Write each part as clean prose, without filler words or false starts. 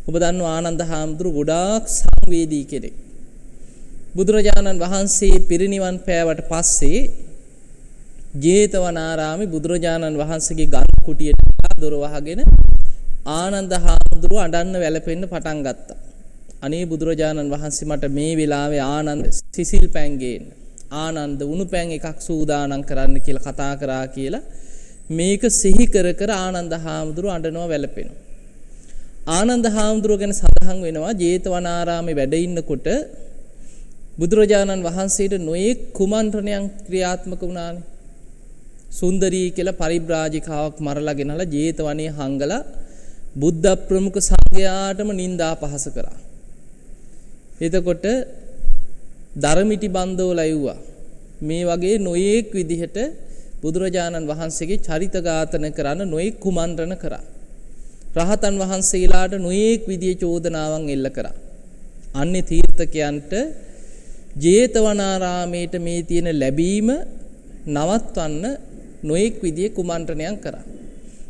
ඔබ දන්නවා ආනන්ද හාමුදුරුවෝ ගොඩාක් සංවේදී කෙනෙක්. බුදුරජාණන් වහන්සේ පිරිනිවන් පෑවට පස්සේ ජේතවනාරාමේ බුදුරජාණන් වහන්සේගේ ගල් කුටියට දොර වහගෙන ආනන්ද හාමුදුරුවෝ අඬන්න වැළපෙන්න පටන් ගත්තා. අනේ බුදුරජාණන් වහන්සේ මට මේ වෙලාවේ ආනන්ද සිසිල් පැන් ගේන්න. ආනන්ද උණු පැන් එකක් සූදානම් කරන්න කියලා කතා කරා කියලා මේක සිහි කර කර ආනන්ද හාමුදුරුවෝ අඬනවා වැළපෙනවා. ආනන්ද හාමුදුරුවෝ ගැන සඳහන් වෙනවා ජේතවනාරාමේ වැඩ ඉන්නකොට බුදුරජාණන් වහන්සේට නොයෙක් කුමන්ත්‍රණයන් ක්‍රියාත්මක වුණානේ. සුන්දරී කියලා පරිබ්‍රාජිකාවක් මරලා ගෙනලා ජේතවනේ හංගලා බුද්ධ ප්‍රමුඛ සංඝයාටම නිନ୍ଦා පහස කරා. එතකොට ධර්මිටි බන්දෝල ඇව්වා. මේ වගේ නොයෙක් විදිහට බුදුරජාණන් වහන්සේගේ චරිත ඝාතන කරන නොයෙක් කුමන්ත්‍රණ කරා. රහතන් වහන්සේලාට නොයෙක් විදිහේ චෝදනාවන් එල්ල කරා. අන්නේ තීර්ථකයන්ට ජේතවනාරාමේට මේ තියෙන ලැබීම නවත්වන්න නොයෙක් විදිහේ කුමන්ත්‍රණයන් කරා.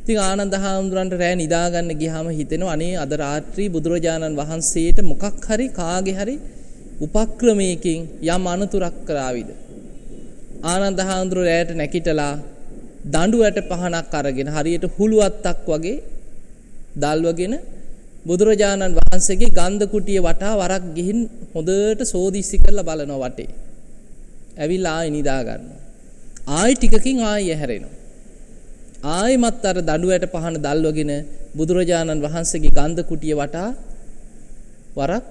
ඉතින් ආනන්ද හාමුදුරන්ට රෑ නිදා ගන්න ගියාම හිතෙනවා අනේ අද රාත්‍රී බුදුරජාණන් වහන්සේට මොකක් හරි කාගේ හරි උපක්‍රමයකින් යම් අනතුරක් කරාවිද. ආනන්ද හාමුදුරුවෝ රෑට නැකිටලා දඬුවට පහනක් අරගෙන හරියට හුළුවත්තක් වගේ දල්වගෙන බුදුරජාණන් වහන්සේගේ ගන්ධ කුටිය වටා වරක් ගිහින් හොඳට සෝදිසි කරලා බලනවා වටේ. ඇවිල්ලා ආයි නිදා ගන්නවා. ආයි ටිකකින් ආයි ඇහැරෙනවා. ආයිමත් අර දඬුවට පහන දල්වගෙන බුදුරජාණන් වහන්සේගේ ගන්ධ කුටිය වටා වරක්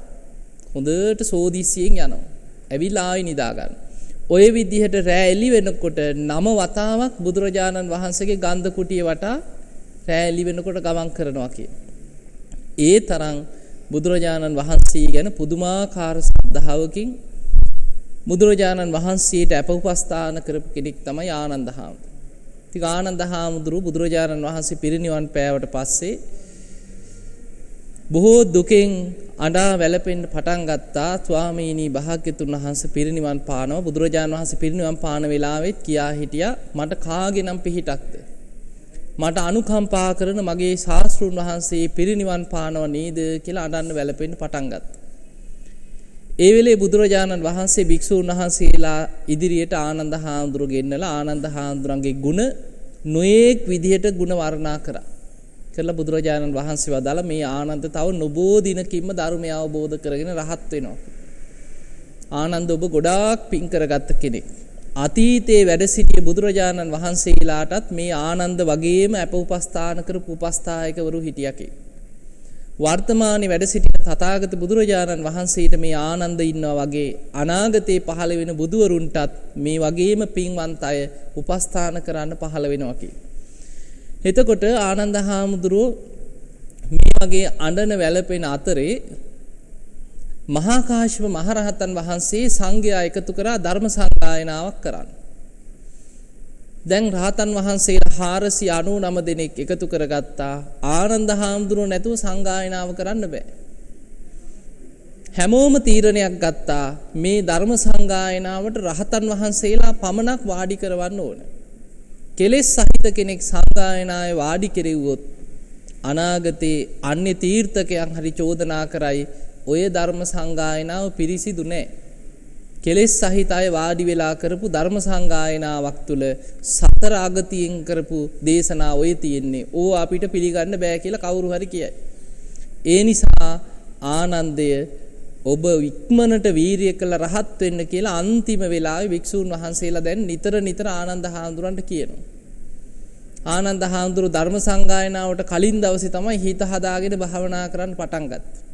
හොඳට සෝදිසියෙන් යනවා. ඇවිල්ලා ආයි නිදා ගන්නවා. ඔය විදිහට රෑ එළි වෙනකොට 9 වතාවක් බුදුරජාණන් වහන්සේගේ ගන්ධ කුටිය වටා රෑ එළි වෙනකොට ගමන් කරනවා කියන. ඒ තරම් බුදුරජාණන් වහන්සේ ගැන පුදුමාකාර ශ්‍රද්ධාවකින් බුදුරජාණන් වහන්සේට අප උපස්ථාන කරපු කෙනෙක් තමයි ආනන්ද හාමුදුරුවෝ. ඉතින් ආනන්ද හාමුදුරුවෝ බුදුරජාණන් වහන්සේ පිරිනිවන් පෑවට පස්සේ බොහෝ දුකෙන් අඬා වැළපෙන්න පටන් ගත්තා. ස්වාමීනි භාග්‍යතුන් වහන්සේ පිරිනිවන් පානවා. බුදුරජාණන් වහන්සේ පිරිනිවන් පාන වෙලාවෙත් කියා හිටියා මට කාගෙනම් පිහිටක්ද? මට අනුකම්පා කරන මගේ ශාස්ත්‍රුන් වහන්සේ පිරිනිවන් පානව නේද කියලා අඬන්න වැළපෙන්න පටන් ගත්තා. ඒ වෙලේ බුදුරජාණන් වහන්සේ භික්ෂූන් වහන්සේලා ඉදිරියට ආනන්ද හාමුදුරුවෝ ගෙන්නලා ආනන්ද හාමුදුරන්ගේ ගුණ නොඑක් විදිහට ගුණ වර්ණනා කරා. කියලා බුදුරජාණන් වහන්සේ වදාලා මේ ආනන්ද තව නොබෝ දිනකින්ම ධර්මය අවබෝධ කරගෙන රහත් වෙනවා. ආනන්ද ඔබ ගොඩාක් පින් කරගත්ත කෙනෙක්. අතීතයේ වැඩ සිටිය බුදුරජාණන් වහන්සේලාටත් මේ ආනන්ද වගේම අප උපස්ථාන කරපු උපස්ථායකවරු හිටියකේ. වර්තමානයේ වැඩ සිටින තථාගත බුදුරජාණන් වහන්සේට මේ ආනන්ද ඉන්නවා වගේ අනාගතේ පහළ වෙන බුදුවරුන්ටත් මේ වගේම පින්වන්ත අය උපස්ථාන කරන්න පහළ වෙනවා කි. එතකොට ආනන්ද හාමුදුරුවෝ මේ වගේ අඬන වැළපෙන අතරේ මහා කාශ්‍යප මහරහතන් වහන්සේ සංඝයා එකතු කරා ධර්ම සංගායනාවක් කරන්න. දැන් රහතන් වහන්සේලා 499 දෙනෙක් එකතු කරගත්තා. ආනන්ද හාමුදුරුවෝ නැතුව සංගායනාව කරන්න බෑ. හැමෝම තීරණයක් ගත්තා මේ ධර්ම සංගායනාවට රහතන් වහන්සේලා පමණක් වාඩි කරවන්න ඕන. කෙලෙස් සහිත කෙනෙක් සංගායනාවේ වාඩි කෙරෙව්වොත් අනාගතේ අන්‍ය තීර්ථකයන් හරි චෝදනා කරයි ඔය ධර්ම සංගායනාව පිරිසිදු නැහැ. කෙලෙස් සහිත අය වාඩි වෙලා කරපු ධර්ම සංගායනාවක් තුල සතර අගතියෙන් කරපු දේශනා ඔය තියෙන්නේ. ඕ අපිට පිළිගන්න බෑ කියලා කවුරු හරි කියයි. ඒ නිසා ආනන්දය ඔබ ඉක්මනට වීරිය කළ රහත් වෙන්න කියලා අන්තිම වෙලාවේ වික්ෂූන් වහන්සේලා දැන් නිතර ආනන්ද හාමුදුරන්ට කියනවා. ආනන්ද හාමුදුරු ධර්ම සංගායනාවට කලින් දවසේ තමයි හිත හදාගෙන භාවනා කරන්න පටන් ගත්තේ.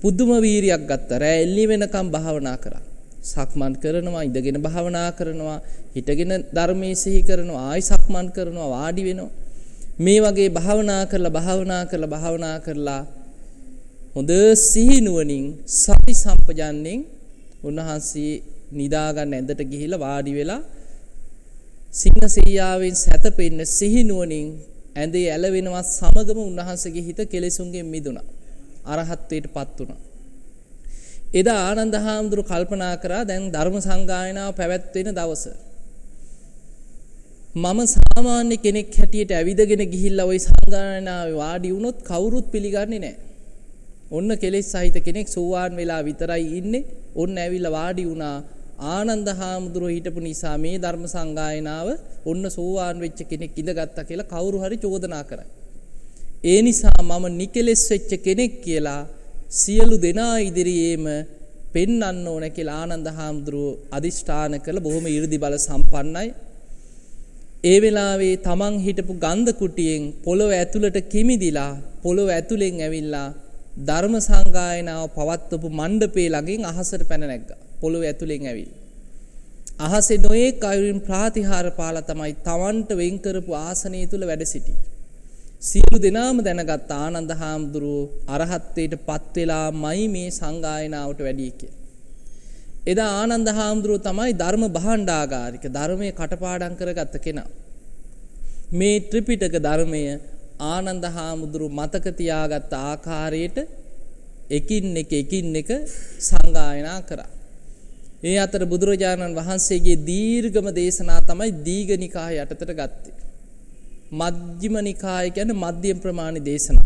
පුදුම වීරියක් ගත්තා. රැ එළි වෙනකම් භාවනා කරා. සක්මන් කරනවා, ඉඳගෙන භාවනා කරනවා, හිටගෙන ධර්මයේ සිහි කරනවා, ආයි සක්මන් කරනවා, වාඩි වෙනවා. මේ වගේ භාවනා කරලා හොඳ සිහිනුවණින් සති සම්පජන්ණයෙන් උන්වහන්සේ නිදා ගන්න ඇඳට ගිහිලා වාඩි වෙලා සිංහසෙයියාවෙන් සැතපෙන්න සිහිනුවණින් ඇඳේ ඇලවෙනවා සමගම උන්වහන්සේගේ හිත කෙලෙසුන්ගෙන් මිදුණා. අරහත්ත්වයටපත් වුණා. එදා ආනන්ද හාමුදුරුවෝ කල්පනා කරා දැන් ධර්ම සංගායනාව පැවැත්වෙන දවස. මම සාමාන්‍ය කෙනෙක් හැටියට ඇවිදගෙන ගිහිල්ලා ওই සංගායනාවේ වාඩි වුණොත් කවුරුත් පිළිගන්නේ නැහැ. ඔන්න කෙලෙස් සහිත කෙනෙක් සෝවාන් වෙලා විතරයි ඉන්නේ. ඔන්න ඇවිල්ලා වාඩි වුණා. ආනන්ද හාමුදුරුවෝ හිටපු නිසා මේ ධර්ම සංගායනාව ඔන්න සෝවාන් වෙච්ච කෙනෙක් ඉඳගත්තා කියලා කවුරු හරි චෝදනා කරයි. ඒ නිසා මම නිකලෙස් වෙච්ච කෙනෙක් කියලා සියලු දෙනා ඉදිරියේම පෙන්වන්න ඕන කියලා ආනන්ද හාමුදුරුවෝ අදිෂ්ඨාන කළ බොහොම 이르දි බල සම්පන්නයි. ඒ වෙලාවේ තමන් හිටපු ගන්ධ කුටියෙන් පොළොව ඇතුළට කිමිදිලා පොළොව ඇතුලෙන් ඇවිල්ලා ධර්ම සංගායනාව පවත්වපු මණ්ඩපේ ළඟින් අහසට පැන නැග්ගා. පොළොව ඇතුලෙන් ඇවිල්ලා අහසේ නොඑක අයුරින් ප්‍රාතිහාර පාලා තමයි තමන්ට වෙන් කරපු ආසනය තුල වැඩ සිටියේ. සියලු දෙනාම දැනගත් ආනන්ද හාමුදුරුවෝ අරහත්ත්වයට පත් වෙලාමයි මේ සංගායනාවට වැඩි කියලා. එදා ආනන්ද හාමුදුරුවෝ තමයි ධර්ම භාණ්ඩාගාරික ධර්මයේ කටපාඩම් කරගත්ත කෙනා. මේ ත්‍රිපිටක ධර්මය ආනන්ද හාමුදුරුවෝ මතක තියාගත් ආකාරයට එකින් එක සංගායනා කරා. ඒ අතර බුදුරජාණන් වහන්සේගේ දීර්ඝම දේශනා තමයි දීඝනිකාය යටතට ගත්තේ. මජ්ක්‍ධිම නිකාය කියන්නේ මධ්‍යම ප්‍රමාණ දේශනා.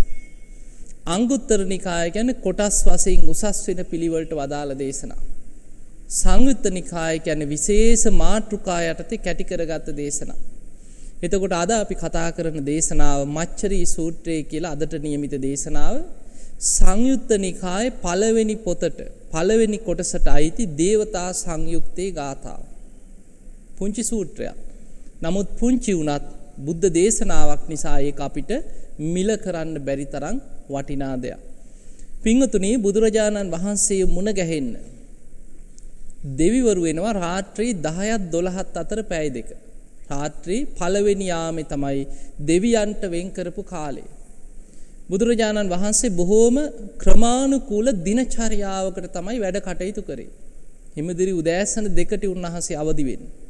අංගුත්තර නිකාය කියන්නේ කොටස් වශයෙන් උසස් වෙන පිළිවෙලට වදාළ දේශනා. සංයුත්ත නිකාය කියන්නේ විශේෂ මාතෘකා යටතේ කැටි කරගත් දේශනා. එතකොට අද අපි කතා කරන දේශනාව මච්චරී සූත්‍රය කියලා අදට නියමිත දේශනාව. සංයුත්ත නිකායේ පළවෙනි පොතට පළවෙනි කොටසට අයිති දේවතා සංයුක්තේ ගාථාව. පුංචි සූත්‍රයක්. නමුත් පුංචි වුණත් බුද්ධ දේශනාවක් නිසා ඒක අපිට මිල කරන්න බැරි තරම් වටිනා දෙයක්. පින්වතුනි බුදුරජාණන් වහන්සේ මුණ ගැහෙන්න දෙවිවරු වෙනවා රාත්‍රී 10ත් 12ත් අතර පැය දෙක. රාත්‍රී පළවෙනි යාමේ තමයි දෙවියන්ට වෙන් කරපු කාලය. බුදුරජාණන් වහන්සේ බොහෝම ක්‍රමානුකූල දිනචර්යාවකට තමයි වැඩ කටයුතු කරේ. හිමදිරි උදෑසන 2ට උන්වහන්සේ අවදි වෙන්නේ.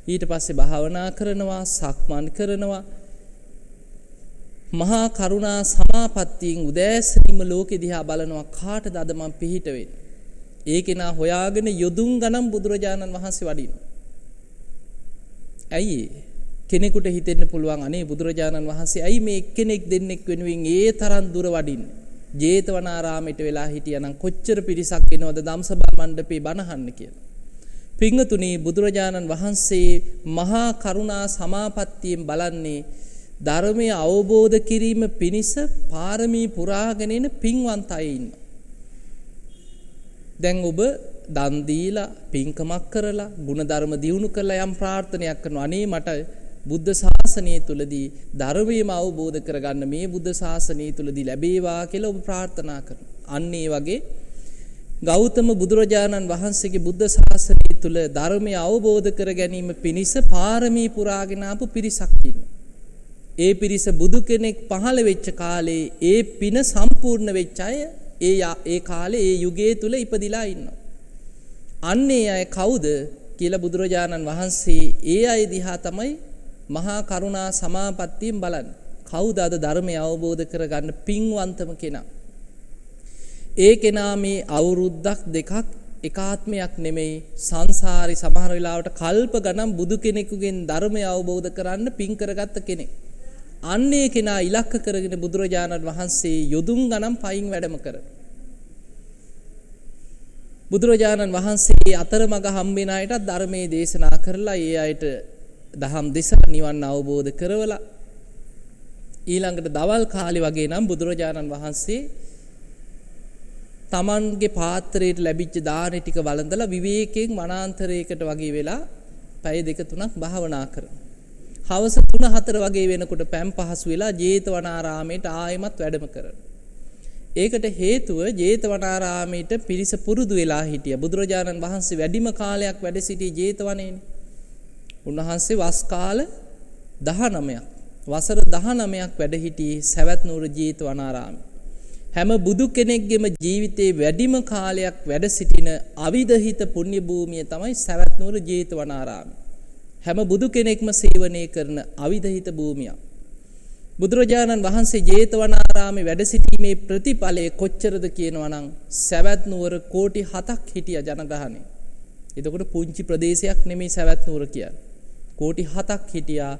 ඊට පස්සේ භාවනා කරනවා, සක්මන් කරනවා. මහා කරුණා සමාපත්තියෙන් උදෑසනින්ම ලෝකෙ දිහා බලනවා කාටද අද මම පිහිට වෙන්නේ. ඒකේ නා හොයාගෙන යොදුන් ගණන් බුදුරජාණන් වහන්සේ වඩිනවා. ඇයි කෙනෙකුට හිතෙන්න පුළුවන් අනේ බුදුරජාණන් වහන්සේ ඇයි මේ එක්කෙනෙක් දෙන්නෙක් වෙනුවෙන් ඒ තරම් දුර වඩින්නේ? ජේතවනාරාමයට වෙලා හිටියානම් කොච්චර පිරිසක් එනවද ධම්සභා මණ්ඩපේ බණහන්න කියලා. පින්වතුනි බුදුරජාණන් වහන්සේ මහා කරුණා සමාපත්තියෙන් බලන්නේ ධර්මය අවබෝධ කිරීම පිණිස පාරමී පුරාගෙන එන පින්වන්ත අය ඉන්නවා. දැන් ඔබ දන් දීලා පින්කමක් කරලා ගුණධර්ම දියුණු කරලා යම් ප්‍රාර්ථනයක් කරනවා අනේ මට බුද්ධ ශාසනය තුලදී ධර්මයම අවබෝධ කරගන්න මේ බුද්ධ ශාසනය තුලදී ලැබේවා කියලා ඔබ ප්‍රාර්ථනා කරනවා. අන්න ඒ වගේ ගෞතම බුදුරජාණන් වහන්සේගේ බුද්ධ ශාසනය තුල ධර්මය අවබෝධ කර ගැනීම පිණිස පාරමී පුරාගෙන ආපු පිරිසක් ඉන්නවා. ඒ පිරිස බුදු කෙනෙක් පහළ වෙච්ච කාලේ ඒ පින සම්පූර්ණ වෙච්ච අය ඒ කාලේ ඒ යුගයේ තුල ඉපදිලා ඉන්නවා. අන්නේ අය කවුද කියලා බුදුරජාණන් වහන්සේ ඒ අය දිහා තමයි මහා කරුණා සමාපත්තියෙන් බලන්නේ. කවුද අද ධර්මය අවබෝධ කරගන්න පින්වන්තම කෙනා? ඒ කෙනා මේ අවුරුද්දක් දෙකක් එකාත්මයක් නෙමෙයි සංසාරේ සමහර වෙලාවට කල්ප ගණන් බුදු කෙනෙකුගෙන් ධර්මය අවබෝධ කරන්න පින් කරගත්ත කෙනෙක්. අන්නේ කෙනා ඉලක්ක කරගෙන බුදුරජාණන් වහන්සේ යොදුන් ගණන් පයින් වැඩම කරනවා. බුදුරජාණන් වහන්සේ අතරමඟ හම්බෙන අයටත් ධර්මයේ දේශනා කරලා ඒ අයට දහම් දෙසක් නිවන් අවබෝධ කරවලා ඊළඟට දවල් කාලේ වගේ නම් බුදුරජාණන් වහන්සේ තමන්ගේ පාත්‍රයට ලැබිච්ච දාන ටික වළඳලා විවේකයෙන් වනාන්තරයකට වගේ වෙලා පැය දෙක තුනක් භාවනා කරනවා. හවස 3-4 වගේ වෙනකොට පැම් පහසු වෙලා ජේතවනාරාමයට ආයෙමත් වැඩම කරනවා. ඒකට හේතුව ජේතවනාරාමයට පිරිස පුරුදු වෙලා හිටියා. බුදුරජාණන් වහන්සේ වැඩිම කාලයක් වැඩ සිටියේ ජේතවනේනේ. උන්වහන්සේ වස් කාල 19ක් වසර 19ක් වැඩ සිටියේ සවැත් නුවර ජේතවනාරාමයේ. හැම බුදු කෙනෙක්ගේම ජීවිතේ වැඩිම කාලයක් වැඩ සිටින අවිදහිත පුණ්‍ය භූමිය තමයි සවැත් නුවර ජේතවනාරාමය. හැම බුදු කෙනෙක්ම සේවනය කරන අවිදහිත භූමියක්. බුදුරජාණන් වහන්සේ ජේතවනාරාමේ වැඩ සිටීමේ ප්‍රතිඵලය කොච්චරද කියනවා නම් සවැත් නුවර කෝටි 7ක් හිටිය ජනගහනය. එතකොට පුංචි ප්‍රදේශයක් නෙමෙයි සවැත් නුවර කියන්නේ. කෝටි 7ක් හිටියා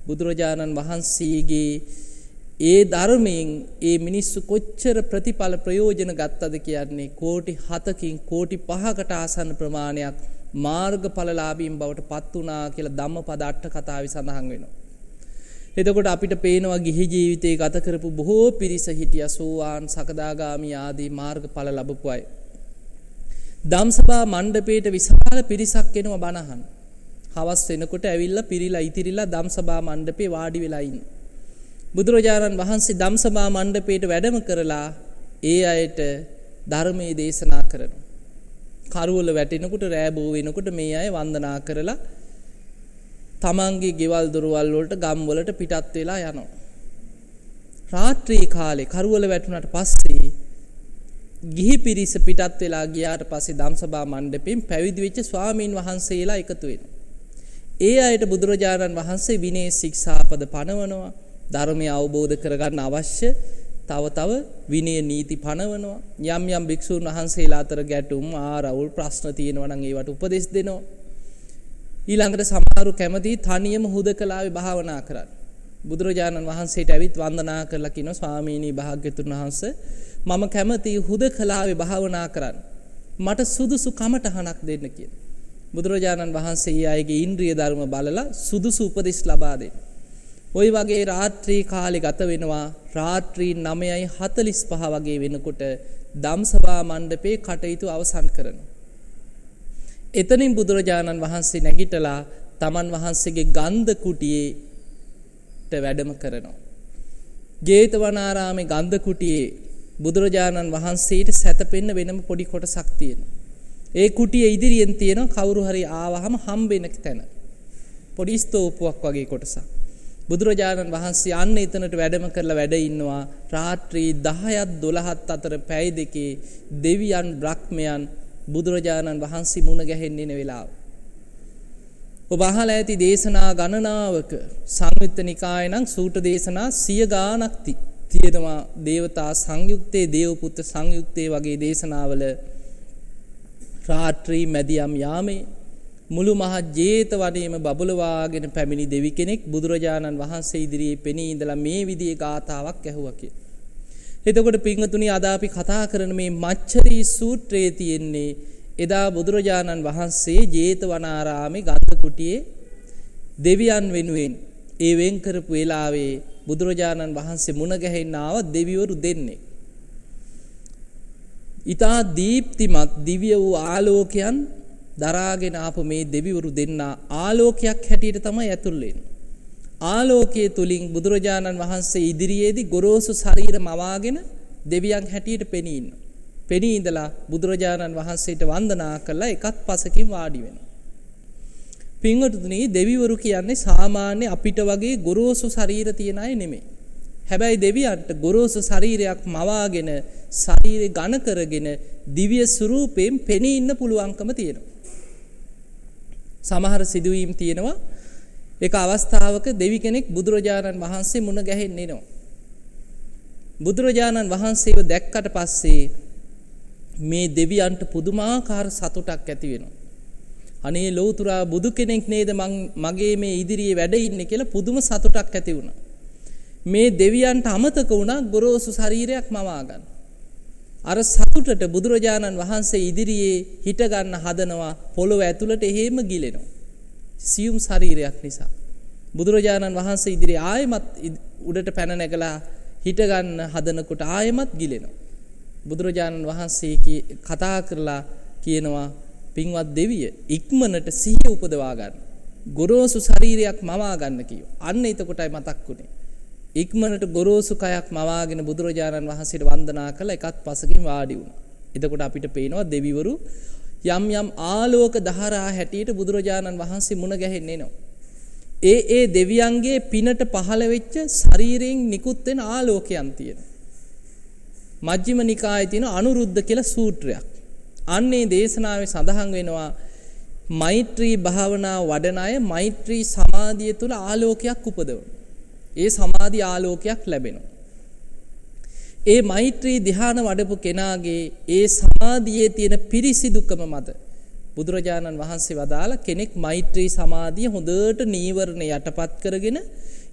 බුදුරජාණන් වහන්සේගේ ඒ ධර්මයෙන් ඒ මිනිස්සු කොච්චර ප්‍රතිඵල ප්‍රයෝජන ගත්තද කියන්නේ කෝටි 7කින් කෝටි 5කට ආසන්න ප්‍රමාණයක් මාර්ගඵලලාභීන් බවට පත් වුණා කියලා ධම්මපද අට කතාවේ සඳහන් වෙනවා. එතකොට අපිට පේනවා ගිහි ජීවිතේ ගත කරපු බොහෝ පිරිස හිටියා සෝවාන් සකදාගාමි ආදී මාර්ගඵල ලැබපු අය. ධම්සභා මණ්ඩපයේට විශාල පිරිසක් එනවා බණ අහන්න. හවස් වෙනකොට ඇවිල්ලා පිරිලා ඉතිරිලා ධම්සභා මණ්ඩපේ වාඩි වෙලා ඉන්නවා. බුදුරජාණන් වහන්සේ ධම්සභා මණ්ඩපයට වැඩම කරලා ඒ අයට ධර්මයේ දේශනා කරනවා. කරුවල වැටෙනකොට රෑ බෝ වෙනකොට මේ අය වන්දනා කරලා තමන්ගේ ගෙවල් දොරවල් වලට ගම් වලට පිටත් වෙලා යනවා. රාත්‍රී කාලේ කරුවල වැටුණාට පස්සේ ගිහි පිරිස පිටත් වෙලා ගියාට පස්සේ ධම්සභා මණ්ඩපයෙන් පැවිදි වෙච්ච ස්වාමීන් වහන්සේලා එකතු වෙනවා. ඒ අයට බුදුරජාණන් වහන්සේ විනය ශික්ෂාපද පනවනවා. ධර්මය අවබෝධ කරගන්න අවශ්‍ය තව විනය නීති පනවනවා. යම් යම් භික්ෂුන් වහන්සේලා අතර ගැටුම් ආරවුල් ප්‍රශ්න තියෙනවා නම් ඒවට උපදෙස් දෙනවා. ඊළඟට සමහරු කැමති තනියම හුදකලාවේ භාවනා කරන්න. බුදුරජාණන් වහන්සේට ඇවිත් වන්දනා කරලා කියනවා ස්වාමීනි භාග්‍යතුන් වහන්සේ මම කැමති හුදකලාවේ භාවනා කරන්න. මට සුදුසු කමටහනක් දෙන්න කියලා. බුදුරජාණන් වහන්සේ ආයේගේ ඉන්ද්‍රිය ධර්ම බලලා සුදුසු උපදෙස් ලබා දෙනවා. ওই වගේ රාත්‍රී කාලේ ගත වෙනවා. රාත්‍රී 9:45 වගේ වෙනකොට ධම්සභා මණ්ඩපේ කටයුතු අවසන් කරනවා. එතනින් බුදුරජාණන් වහන්සේ නැගිටලා තමන් වහන්සේගේ ගන්ධ කුටියේට වැඩම කරනවා. ජේතවනාරාමේ ගන්ධ කුටියේ බුදුරජාණන් වහන්සේට සැතපෙන්න වෙනම පොඩි කොටසක් තියෙනවා. ඒ කුටියේ ඉදිරියෙන් තියෙන කවුරු හරි ආවහම හම්බෙන තැන. පොඩි ස්තූපයක් වගේ කොටසක්. බුදුරජාණන් වහන්සේ අන්න එතනට වැඩම කරලා වැඩ ඉන්නවා. රාත්‍රී 10ත් 12ත් අතර පැය දෙකේ දෙවියන් බ්‍රහ්මයන් බුදුරජාණන් වහන්සේ මුණ ගැහෙන්න ඉන වෙලාව. ඔබ අහලා ඇති දේශනා ගණනාවක සංයුත්ත නිකායේ නම් සූත්‍ර දේශනා 100 ගාණක් තියෙනවා. දේවතා සංයුත්තේ දේවපුත්‍ර සංයුත්තේ වගේ දේශනාවල රාත්‍රී මැදියම් යාමේ මුළු මහත් ජේතවනයේම බබලවාගෙන පැමිණි දෙවි කෙනෙක් බුදුරජාණන් වහන්සේ ඉදිරියේ පෙනී ඉඳලා මේ විදිහේ ගාථාවක් ඇහුවා කියලා. එතකොට පින්වතුනි අද අපි කතා කරන මේ මච්චරී සූත්‍රයේ තියෙන්නේ එදා බුදුරජාණන් වහන්සේ ජේතවනාරාමේ ගන්ධ කුටියේ දෙවියන් වෙනුවෙන් ඒ වෙන් කරපු වෙලාවේ බුදුරජාණන් වහන්සේ මුණ ගැහෙන්න ආව දෙවිවරු දෙන්නේ. ඊතා දීප්තිමත් දිව්‍ය වූ ආලෝකයන් දරාගෙන ආපු මේ දෙවිවරු දෙන්නා ආලෝකයක් හැටියට තමයි ඇතුල් වෙන්නේ. ආලෝකයේ තුලින් බුදුරජාණන් වහන්සේ ඉදිරියේදී ගොරෝසු ශරීර මවාගෙන දෙවියන් හැටියට පෙනී ඉන්නවා. පෙනී ඉඳලා බුදුරජාණන් වහන්සේට වන්දනා කරලා එකත් පසකින් වාඩි වෙනවා. පින්වතුනි දෙවිවරු කියන්නේ සාමාන්‍ය අපිට වගේ ගොරෝසු ශරීර තියන අය නෙමෙයි. හැබැයි දෙවියන්ට ගොරෝසු ශරීරයක් මවාගෙන ශරීරය ඝන කරගෙන දිව්‍ය ස්වරූපයෙන් පෙනී ඉන්න පුළුවන්කම තියෙනවා. සමහර සිදුවීම් තියෙනවා. එක අවස්ථාවක දෙවි කෙනෙක් බුදුරජාණන් වහන්සේ මුණ ගැහෙන්න එනවා. බුදුරජාණන් වහන්සේව දැක්කට පස්සේ මේ දෙවියන්ට පුදුමාකාර සතුටක් ඇති වෙනවා. අනේ ලෞතුරා බුදු කෙනෙක් නේද මගේ මේ ඉදිරියේ වැඩ ඉන්නේ කියලා පුදුම සතුටක් ඇති වුණා. මේ දෙවියන්ට අමතක වුණා ගොරෝසු ශරීරයක් මවා ගන්න. අර සතුටට බුදුරජාණන් වහන්සේ ඉදිරියේ හිට ගන්න හදනවා පොළොව ඇතුළට එහෙම ගිලෙනවා. සියුම් ශරීරයක් නිසා. බුදුරජාණන් වහන්සේ ඉදිරියේ ආයෙමත් උඩට පැන නැගලා හිට ගන්න හදනකොට ආයෙමත් ගිලෙනවා. බුදුරජාණන් වහන්සේ කතා කරලා කියනවා පින්වත් දෙවිය ඉක්මනට සිහිය උපදවා ගන්න. ගොරෝසු ශරීරයක් මවා ගන්න කිව්වා. අන්න එතකොටයි මතක් වුනේ. ඉක්මනට ගොරෝසු කයක් මවාගෙන බුදුරජාණන් වහන්සේට වන්දනා කළා එකත් පසකින් වාඩි වුණා. එතකොට අපිට පේනවා දෙවිවරු යම් යම් ආලෝක දහරා හැටියට බුදුරජාණන් වහන්සේ මුණ ගැහෙන්න එනවා. ඒ දෙවියන්ගේ පිනට පහළ වෙච්ච ශරීරයෙන් නිකුත් වෙන ආලෝකයන් තියෙනවා. මජ්ක්‍ධිම නිකායේ තියෙන අනුරුද්ධ කියලා සූත්‍රයක්. අන්නේ දේශනාවේ සඳහන් වෙනවා මෛත්‍රී භාවනා වඩන අය මෛත්‍රී සමාධිය තුළ ආලෝකයක් උපදවන. ඒ සමාධි ආලෝකයක් ලැබෙනවා. ඒ මෛත්‍රී ධ්‍යාන වඩපු කෙනාගේ ඒ සමාධියේ තියෙන පිරිසිදුකම මත බුදුරජාණන් වහන්සේ වදාළ කෙනෙක් මෛත්‍රී සමාධිය හොඳට නීවරණ යටපත් කරගෙන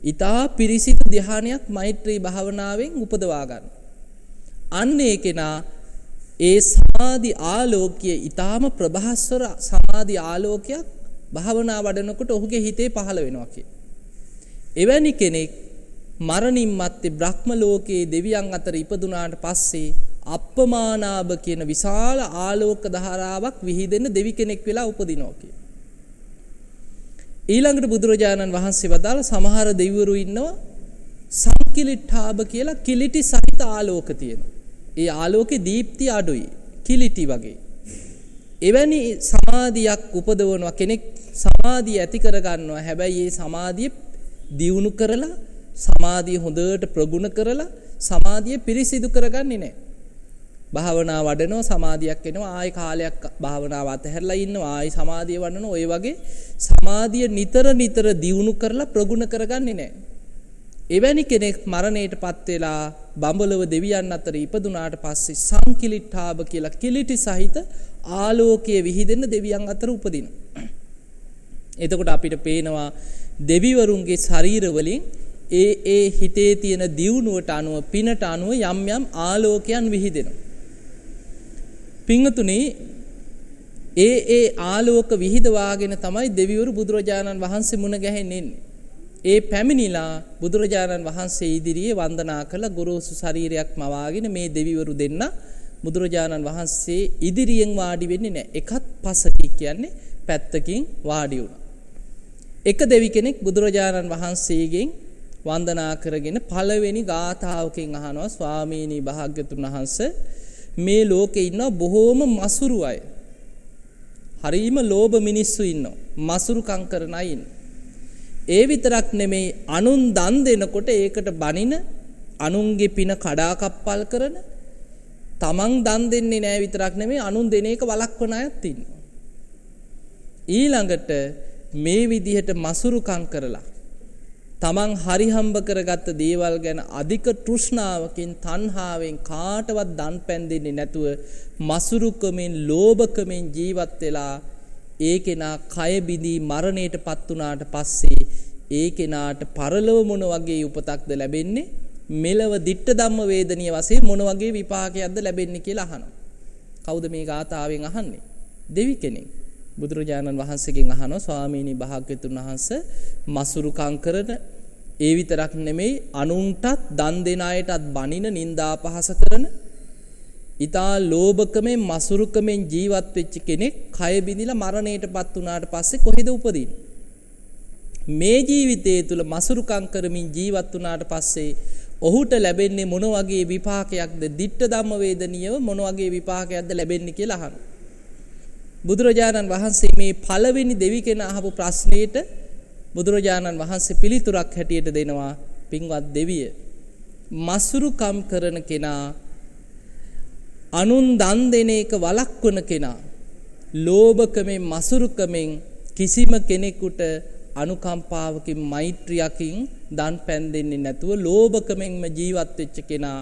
ඊතා පිරිසිදු ධ්‍යානයක් මෛත්‍රී භාවනාවෙන් උපදවා ගන්න. අන්න ඒ කෙනා ඒ සමාධි ආලෝකයේ ඊ타ම ප්‍රභාස්වර සමාධි ආලෝකයක් භාවනා වඩනකොට ඔහුගේ හිතේ පහළ වෙනවා කිය. එවැනි කෙනෙක් මරණින් මත්තේ බ්‍රහ්ම ලෝකයේ දෙවියන් අතර ඉපදුනාට පස්සේ අප්පමානාභ කියන විශාල ආලෝක ධාරාවක් විහිදෙන දෙවි කෙනෙක් වෙලා උපදිනවා කිය. ඊළඟට බුදුරජාණන් වහන්සේ වදාළ සමහර දෙවිවරු ඉන්නවා සංකිලිට්ඨාභ කියලා කිලිටි සහිත ආලෝක තියෙනවා. ඒ ආලෝකේ දීප්ති අඩුයි. කිලිටි වගේ. එවැනි සමාධියක් උපදවනවා කෙනෙක් සමාධිය ඇති කර ගන්නවා. හැබැයි මේ සමාධිය දියුණු කරලා සමාධිය හොඳට ප්‍රගුණ කරලා සමාධිය පිරිසිදු කරගන්නේ නැහැ. භාවනා වඩනවා සමාධියක් එනවා ආයි කාලයක් භාවනාව අතහැරලා ඉන්නවා ආයි සමාධිය වඩනවා ඔය වගේ සමාධිය නිතර නිතර දියුණු කරලා ප්‍රගුණ කරගන්නේ නැහැ. එවැනි කෙනෙක් මරණයටපත් වෙලා බඹලව දෙවියන් අතර ඉපදුනාට පස්සේ සංකිලිට්ඨාභ කියලා කිලිටි සහිත ආලෝකයේ විහිදෙන දෙවියන් අතර උපදිනවා. එතකොට අපිට පේනවා දෙවිවරුන්ගේ ශරීර වලින් ඒ හිතේ තියෙන දියුණුවට අනුව පිනට අනුව යම් යම් ආලෝකයන් විහිදෙනවා. පිංගතුනි ඒ ආලෝක විහිදවාගෙන තමයි දෙවිවරු බුදුරජාණන් වහන්සේ මුණ ගැහෙන්නේ. ඒ පැමිණිලා බුදුරජාණන් වහන්සේ ඉදිරියේ වන්දනා කළ ගුරුසු ශරීරයක් මවාගෙන මේ දෙවිවරු දෙන්න බුදුරජාණන් වහන්සේ ඉදිරියෙන් වාඩි වෙන්නේ නැහැ. එකත් පසකි කියන්නේ පැත්තකින් වාඩි වුණා. එක දෙවි කෙනෙක් බුදුරජාණන් වහන්සේගෙන් වන්දනා කරගෙන පළවෙනි ගාථාවකින් අහනවා ස්වාමීනි භාග්‍යතුන් වහන්සේ මේ ලෝකේ ඉන්න බොහෝම මසුරු අය. හරීම ලෝභ මිනිස්සු ඉන්නවා. මසුරුකම් කරන අය ඉන්නවා. ඒ විතරක් නෙමෙයි අනුන් දන් දෙනකොට ඒකට බනින අනුන්ගේ පින කඩාකප්පල් කරන තමන් දන් දෙන්නේ නැහැ විතරක් නෙමෙයි අනුන් දෙන එක වළක්වන අයත් ඉන්නවා. ඊළඟට මේ විදිහට මසුරුකම් කරලා තමන් හරි හම්බ කරගත්ත දේවල් ගැන අධික තෘෂ්ණාවකින් තණ්හාවෙන් කාටවත් දන් පෑන් දෙන්නේ නැතුව මසුරුකමෙන් ලෝභකමෙන් ජීවත් වෙලා ඒ කෙනා කය බිඳී මරණයටපත් වුණාට පස්සේ ඒ කෙනාට පරලොව මොන වගේ උපතක්ද ලැබෙන්නේ මෙලව ditta ධම්ම වේදනීය වශයෙන් මොන වගේ විපාකයක්ද ලැබෙන්නේ කියලා අහනවා. කවුද මේ ගාථාවෙන් අහන්නේ? දෙවි කෙනෙක්. බුදුරජාණන් වහන්සේගෙන් අහනවා ස්වාමීනි භාග්‍යතුන් වහන්සේ මසුරුකම් කරන ඒ විතරක් නෙමෙයි අනුන්ටත් දන් දෙන අයටත් බනින නිନ୍ଦා අපහාස කරන ඊතා ලෝභකමෙන් මසුරුකමෙන් ජීවත් වෙච්ච කෙනෙක් කය බිඳිලා මරණයටපත් වුණාට පස්සේ කොහෙද උපදින්නේ? මේ ජීවිතය තුල මසුරුකම් කරමින් ජීවත් වුණාට පස්සේ ඔහුට ලැබෙන්නේ මොන වගේ විපාකයක්ද? ditta ධම්ම වේදනීයව මොන වගේ විපාකයක්ද ලැබෙන්නේ කියලා අහනවා. බුදුරජාණන් වහන්සේ මේ පළවෙනි දෙවි කෙනා අහපු ප්‍රශ්නෙට බුදුරජාණන් වහන්සේ පිළිතුරක් හැටියට දෙනවා පින්වත් දෙවිය මසුරුකම් කරන කෙනා අනුන් දන් දෙන එක වළක්වන කෙනා ලෝභකමෙන් මසුරුකමෙන් කිසිම කෙනෙකුට අනුකම්පාවකින් මෛත්‍රියකින් දන් පෑන් දෙන්නේ නැතුව ලෝභකමෙන්ම ජීවත් වෙච්ච කෙනා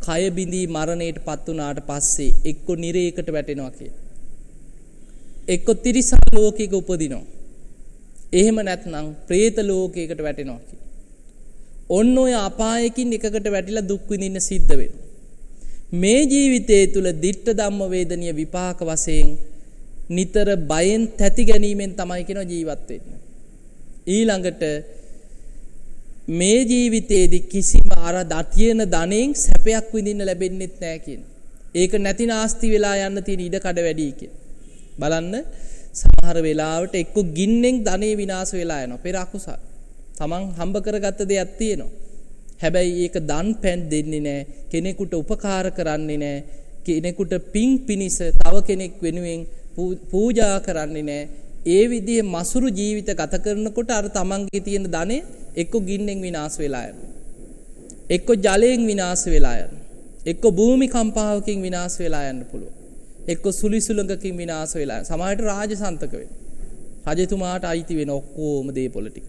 කය බිඳී මරණයටපත් වුණාට පස්සේ එක්ක නිරේකට වැටෙනවා කියලා. එක්ක තිරිසන් ලෝකයක උපදිනවා. එහෙම නැත්නම් പ്രേත ලෝකයකට වැටෙනවා කියලා. ඔන්න ඔය අපායකින් එකකට වැටිලා දුක් විඳින්න සිද්ධ වෙනවා. මේ ජීවිතයේ තුල ditta ධම්ම වේදනීය විපාක වශයෙන් නිතර බයෙන් තැති ගැනීමෙන් තමයි කියන ජීවත් වෙන්නේ. ඊළඟට මේ ජීවිතයේදී කිසිම අර දතියන ධනෙන් සැපයක් විඳින්න ලැබෙන්නේත් නැහැ කියන. ඒක නැති නාස්ති වෙලා යන්න තියෙන ඉඩ කඩ වැඩි කියන. බලන්න සමහර වෙලාවට එක්ක ගින්නෙන් ධනෙ විනාශ වෙලා යනවා. පෙර අකුසල්. තමන් හම්බ කරගත්ත දෙයක් තියෙනවා. හැබැයි ඒක දන් පෑන් දෙන්නේ නැහැ. කෙනෙකුට උපකාර කරන්නේ නැහැ. කෙනෙකුට පිං පිනිස තව කෙනෙක් වෙනුවෙන් පූජා කරන්නේ නැහැ. ඒ විදිහේ මසුරු ජීවිත ගත කරනකොට අර තමන්ගේ තියෙන ධනෙ එක්ක ගින්නෙන් විනාශ වෙලා යනවා. එක්ක ජලයෙන් විනාශ වෙලා යනවා. එක්ක භූමි කම්පාවකින් විනාශ වෙලා යන්න පුළුවන්. එක්ක සුලිසුලඟකින් විනාශ වෙලා සමාජයට රාජසන්තක වෙනවා. රජතුමාට අයිති වෙන ඔක්කොම දේපොළ ටික.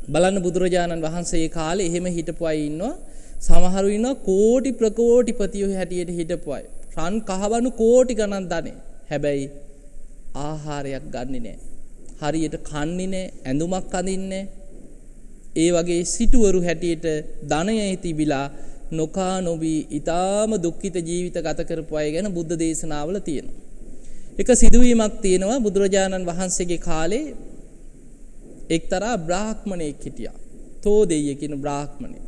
බලන්න බුදුරජාණන් වහන්සේ කාලේ එහෙම හිටපු අය ඉන්නවා. සමහරු ඉන්නවා කෝටි ප්‍රකෝටිපතියෝ හැටියට හිටපු අය. රන් කහවණු කෝටි ගණන් ධනෙ. හැබැයි ආහාරයක් ගන්නෙ නැහැ. හරියට කන්නේ නැහැ, ඇඳුමක් අඳින්නේ නැහැ. ඒ වගේ සිටුවරු හැටියට ධනයයි තිබිලා නොකා නොබී ඊටාම දුක්ඛිත ජීවිත ගත කරපු අය ගැන බුද්ධ දේශනාවල තියෙනවා. එක සිදුවීමක් තියෙනවා බුදුරජාණන් වහන්සේගේ කාලේ එක්තරා බ්‍රාහ්මණයෙක් හිටියා. තෝදෙය කියන බ්‍රාහ්මණයෙක්.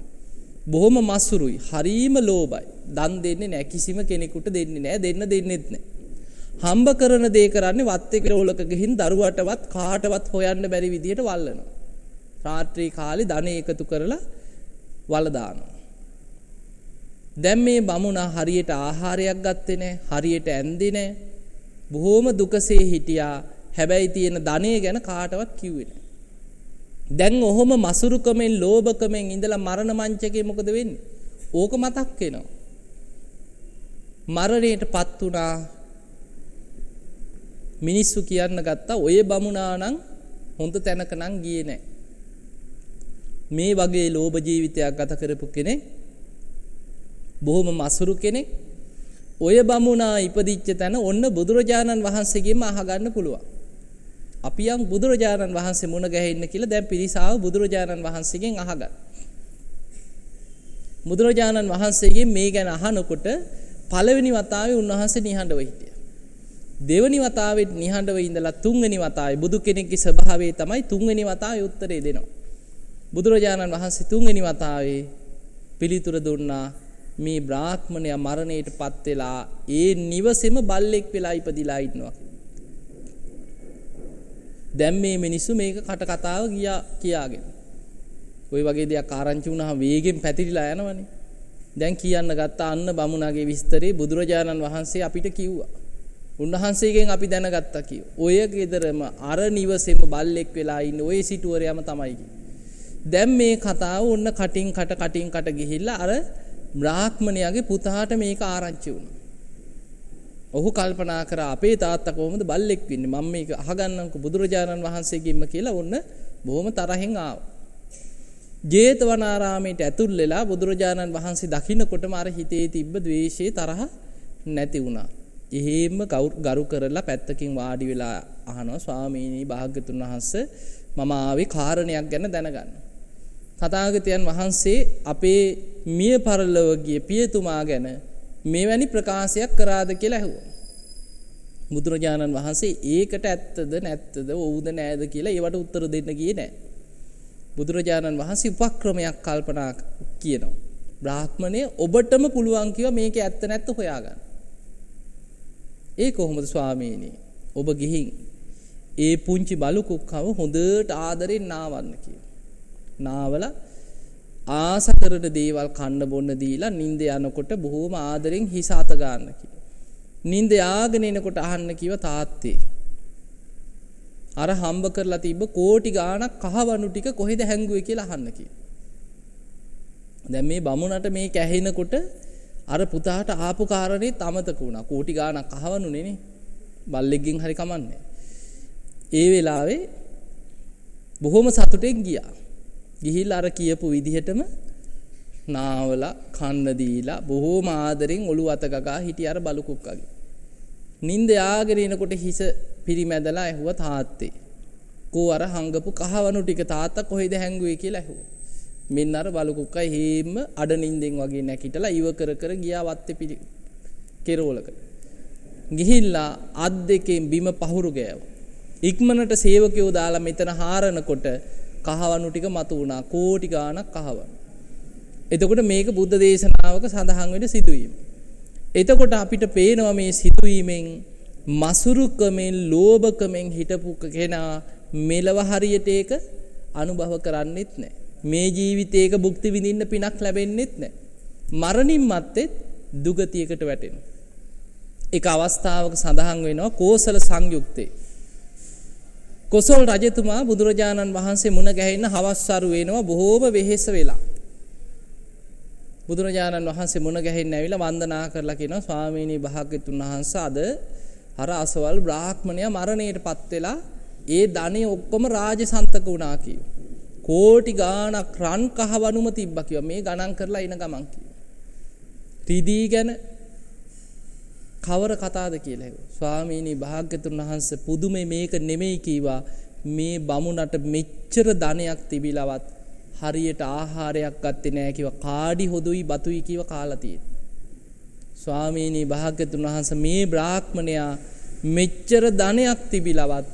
බොහොම මසුරුයි, හරීම ලෝභයි. දන් දෙන්නේ නැහැ, කිසිම කෙනෙකුට දෙන්නේ නැහැ, දෙන්නෙත් නැහැ. හම්බ කරන දේ කරන්නේ වත් එක රෝලක ගිහින් දරුවටවත් කාටවත් හොයන්න බැරි විදියට වල්ලනවා. රාත්‍රී කාලේ ධනෙ එකතු කරලා වල දානවා. දැන් මේ බමුණා හරියට ආහාරයක් ගත්තේ නැහැ, හරියට ඇඳේ නැහැ. බොහොම දුකසේ හිටියා. හැබැයි තියෙන ධනෙ ගැන කාටවත් කිව්වේ නැහැ. දැන් ඔහොම මසුරුකමෙන් ලෝභකමෙන් ඉඳලා මරණ මංචකේ මොකද වෙන්නේ? ඕක මතක් වෙනවා. මරණයටපත් වුණා. මිනිස්සු කියන්න ගත්තා ඔය බමුණා නම් හොඳ තැනක නම් ගියේ නැහැ. මේ වගේ ලෝභ ජීවිතයක් ගත කරපු කෙනෙක්, බොහොම මසුරු කෙනෙක්, ඔය බමුණා ඉපදිච්ච තැන ඔන්න බුදුරජාණන් වහන්සේගෙන්ම අහගන්න පුළුවන්. අපි යම් බුදුරජාණන් වහන්සේ මුණ ගැහෙන්න කියලා දැන් පිරිසාව බුදුරජාණන් වහන්සේගෙන් අහගන්න. බුදුරජාණන් වහන්සේගෙන් මේ ගැන අහනකොට පළවෙනි වතාවේ උන්වහන්සේ නිහඬව හිටියා. දෙවෙනි වතාවේ නිහඬව ඉඳලා තුන්වෙනි වතාවේ බුදු කෙනෙක්ගේ ස්වභාවය තමයි තුන්වෙනි වතාවේ උත්තරේ දෙනවා. බුදුරජාණන් වහන්සේ තුන්වෙනි වතාවේ පිළිතුර දුන්නා මේ බ්‍රාහ්මණයා මරණයටපත් වෙලා ඒ නිවසේම බල්ලෙක් වෙලා ඉපදිලා ඉන්නවා. දැන් මේ මිනිස්සු මේක කට කතාව කියාගෙන. ওই වගේ දෙයක් ආරංචි වුණාම වේගෙන් පැතිරිලා යනවනේ. දැන් කියන්න ගත්ත අන්න බමුණාගේ විස්තරේ බුදුරජාණන් වහන්සේ අපිට කිව්වා. උන්වහන්සේගෙන් අපි දැනගත්තා කිව්වා. ඔය ගෙදරම අර නිවසේම බල්ලෙක් වෙලා ඉන්න ඔය සිටුවරයම තමයි කිව්වේ. දැන් මේ කතාව ඔන්න කටින් කට ගිහිල්ලා අර බ්‍රාහ්මණයාගේ පුතාට මේක ආරංචි වුණා. ඔහු කල්පනා කරා අපේ තාත්තා කොහොමද බල්ලෙක් වෙන්නේ? මම මේක අහගන්නම්කෝ බුදුරජාණන් වහන්සේගෙන්ම කියලා ඔන්න බොහොම තරහින් ආවා. ජේතවනාරාමයට ඇතුල් වෙලා බුදුරජාණන් වහන්සේ දකින්නකොටම අර හිතේ තිබ්බ ද්වේෂයේ තරහ නැති වුණා. එහෙම ගරු කරලා පැත්තකින් වාඩි වෙලා අහනවා ස්වාමීනි භාග්‍යතුන් වහන්සේ මම ආවේ කාරණයක් ගැන දැනගන්න. තථාගතයන් වහන්සේ අපේ මිය පරලොව ගිය පියතුමා ගැන මෙවැනි ප්‍රකාශයක් කරාද කියලා ඇහුවා. බුදුරජාණන් වහන්සේ ඒකට ඇත්තද නැත්තද ඔව්ද නෑද කියලා ඒවට උත්තර දෙන්න ගියේ නෑ. බුදුරජාණන් වහන්සේ උපක්‍රමයක් කල්පනා කියනවා. බ්‍රාහ්මණය ඔබටම පුළුවන් කිව්වා මේක ඇත්ත නැත්ත හොයාගන්න. ඒ කොහොමද ස්වාමීනි? ඔබ ගිහින් ඒ පුංචි බලු කුක්කව හොඳට ආදරෙන් නාවන්න කියලා. නාවලා ආස කරන දේවල් කන්න බොන්න දීලා නිින්ද යනකොට බොහොම ආදරෙන් හිස අත ගන්න කියලා. නිින්ද යාගෙන එනකොට අහන්න කිව්ව තාත්තේ. අර හම්බ කරලා තිබ්බ කෝටි ගාණක් කහවණු ටික කොහෙද හැංගුවේ කියලා අහන්න කිව්වා. දැන් මේ බමුණට මේ කැහෙනකොට අර පුතාට ආපු කාරණේ අමතක වුණා. කෝටි ගාණක් කහවණු නෙනේ. බල්ලෙක්ගෙන් හරි කමන්නේ. ඒ වෙලාවේ බොහොම සතුටෙන් ගියා. ගිහිල්ලා අර කියපු විදිහටම නාවලා කන්න දීලා බොහොම ආදරෙන් ඔළුව අත ගගා හිටිය අර බලු කුක්කගේ. නිින්ද යාගෙන එනකොට හිස පිරිමැදලා ඇහුවා තාත්තේ. කෝ අර හංගපු කහවණු ටික තාත්තා කොහෙද හැංගුවේ කියලා ඇහුවා. මෙන්න අර බලු කුක්කයි හේම අඩ නිින්දෙන් වගේ නැකිටලා ඉව කර ගියා වත්තේ පිළි කෙරවලකට. ගිහිල්ලා අත් දෙකෙන් බිම පහුරු ගෑවා. ඉක්මනට සේවකයෝ දාලා මෙතන හාරනකොට කහවණු ටික මතු වුණා. කෝටි ගාණක් කහවණු. එතකොට මේක බුද්ධ දේශනාවක සඳහන් වෙන සිදුවීම. එතකොට අපිට පේනවා මේ සිදුවීමෙන් මසුරුකමෙන් ලෝභකමෙන් හිටපු කෙනා මෙලව හරියට ඒක අනුභව කරන්නෙත් නැහැ. මේ ජීවිතේක භුක්ති විඳින්න පිනක් ලැබෙන්නෙත් නැහැ. මරණින් මත්තේ දුගතියකට වැටෙනවා. එක අවස්ථාවක සඳහන් වෙනවා කෝසල සංයුක්තේ. කොසල් රජතුමා බුදුරජාණන් වහන්සේ මුණ ගැහෙන්න හවස්සරු වෙනවා බොහෝම වෙහෙස වෙලා. බුදුරජාණන් වහන්සේ මුණ ගැහෙන්න ඇවිල්ලා වන්දනා කරලා කියනවා ස්වාමීනි භාග්‍යතුන් වහන්සේ අද අර අසවල් බ්‍රාහ්මණයා මරණයටපත් වෙලා ඒ ධනෙ ඔක්කොම රාජසන්තක වුණා කිව්වා. කෝටි ගාණක් රන් කහවණුම තිබ්බා කිව්වා. මේ ගණන් කරලා එන ගමන් කිව්වා. ත්‍රිදී ගැන කවර කතාවද කියලා ඇහුවා. ස්වාමීනි භාග්‍යතුන් වහන්සේ පුදුමේ මේක නෙමෙයි කීවා. මේ බමුණට මෙච්චර ධනයක් තිබිලවත් හරියට ආහාරයක් ගත්තේ නැහැ කිව්වා. කාඩි හොදුයි බතුයි කිව්ව කාලා තියෙනවා. ස්වාමීනි භාග්‍යතුන් වහන්සේ මේ බ්‍රාහ්මණයා මෙච්චර ධනයක් තිබිලවත්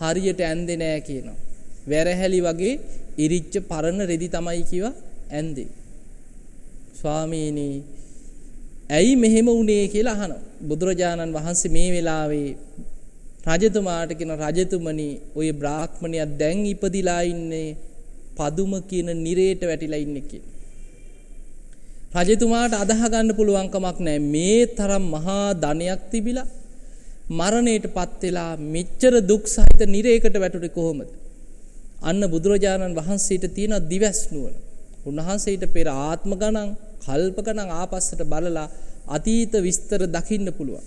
හරියට ඇන්දේ නැහැ කියනවා. වැරහැලි වගේ ඉරිච්ච පරණ රෙදි තමයි කිව්වා ඇන්දේ. ස්වාමීනි ඇයි මෙහෙම වුනේ කියලා අහනවා. බුදුරජාණන් වහන්සේ මේ වෙලාවේ රජතුමාට කියන රජතුමනි ඔය බ්‍රාහ්මණයා දැන් ඉපදිලා ඉන්නේ පදුම කියන නිරේට වැටිලා ඉන්නේ කියලා. රජතුමාට අදහ ගන්න පුළුවන් කමක් නැහැ මේ තරම් මහා ධනයක් තිබිලා මරණයටපත් වෙලා මෙච්චර දුක් සහිත නිරේකට වැටුනේ කොහොමද? අන්න බුදුරජාණන් වහන්සේට තියෙන දිවස් නුවණ. උන්වහන්සේට පෙර ආත්ම ගණන් කල්ප ගණන් ආපස්සට බලලා අතීත විස්තර දකින්න පුළුවන්.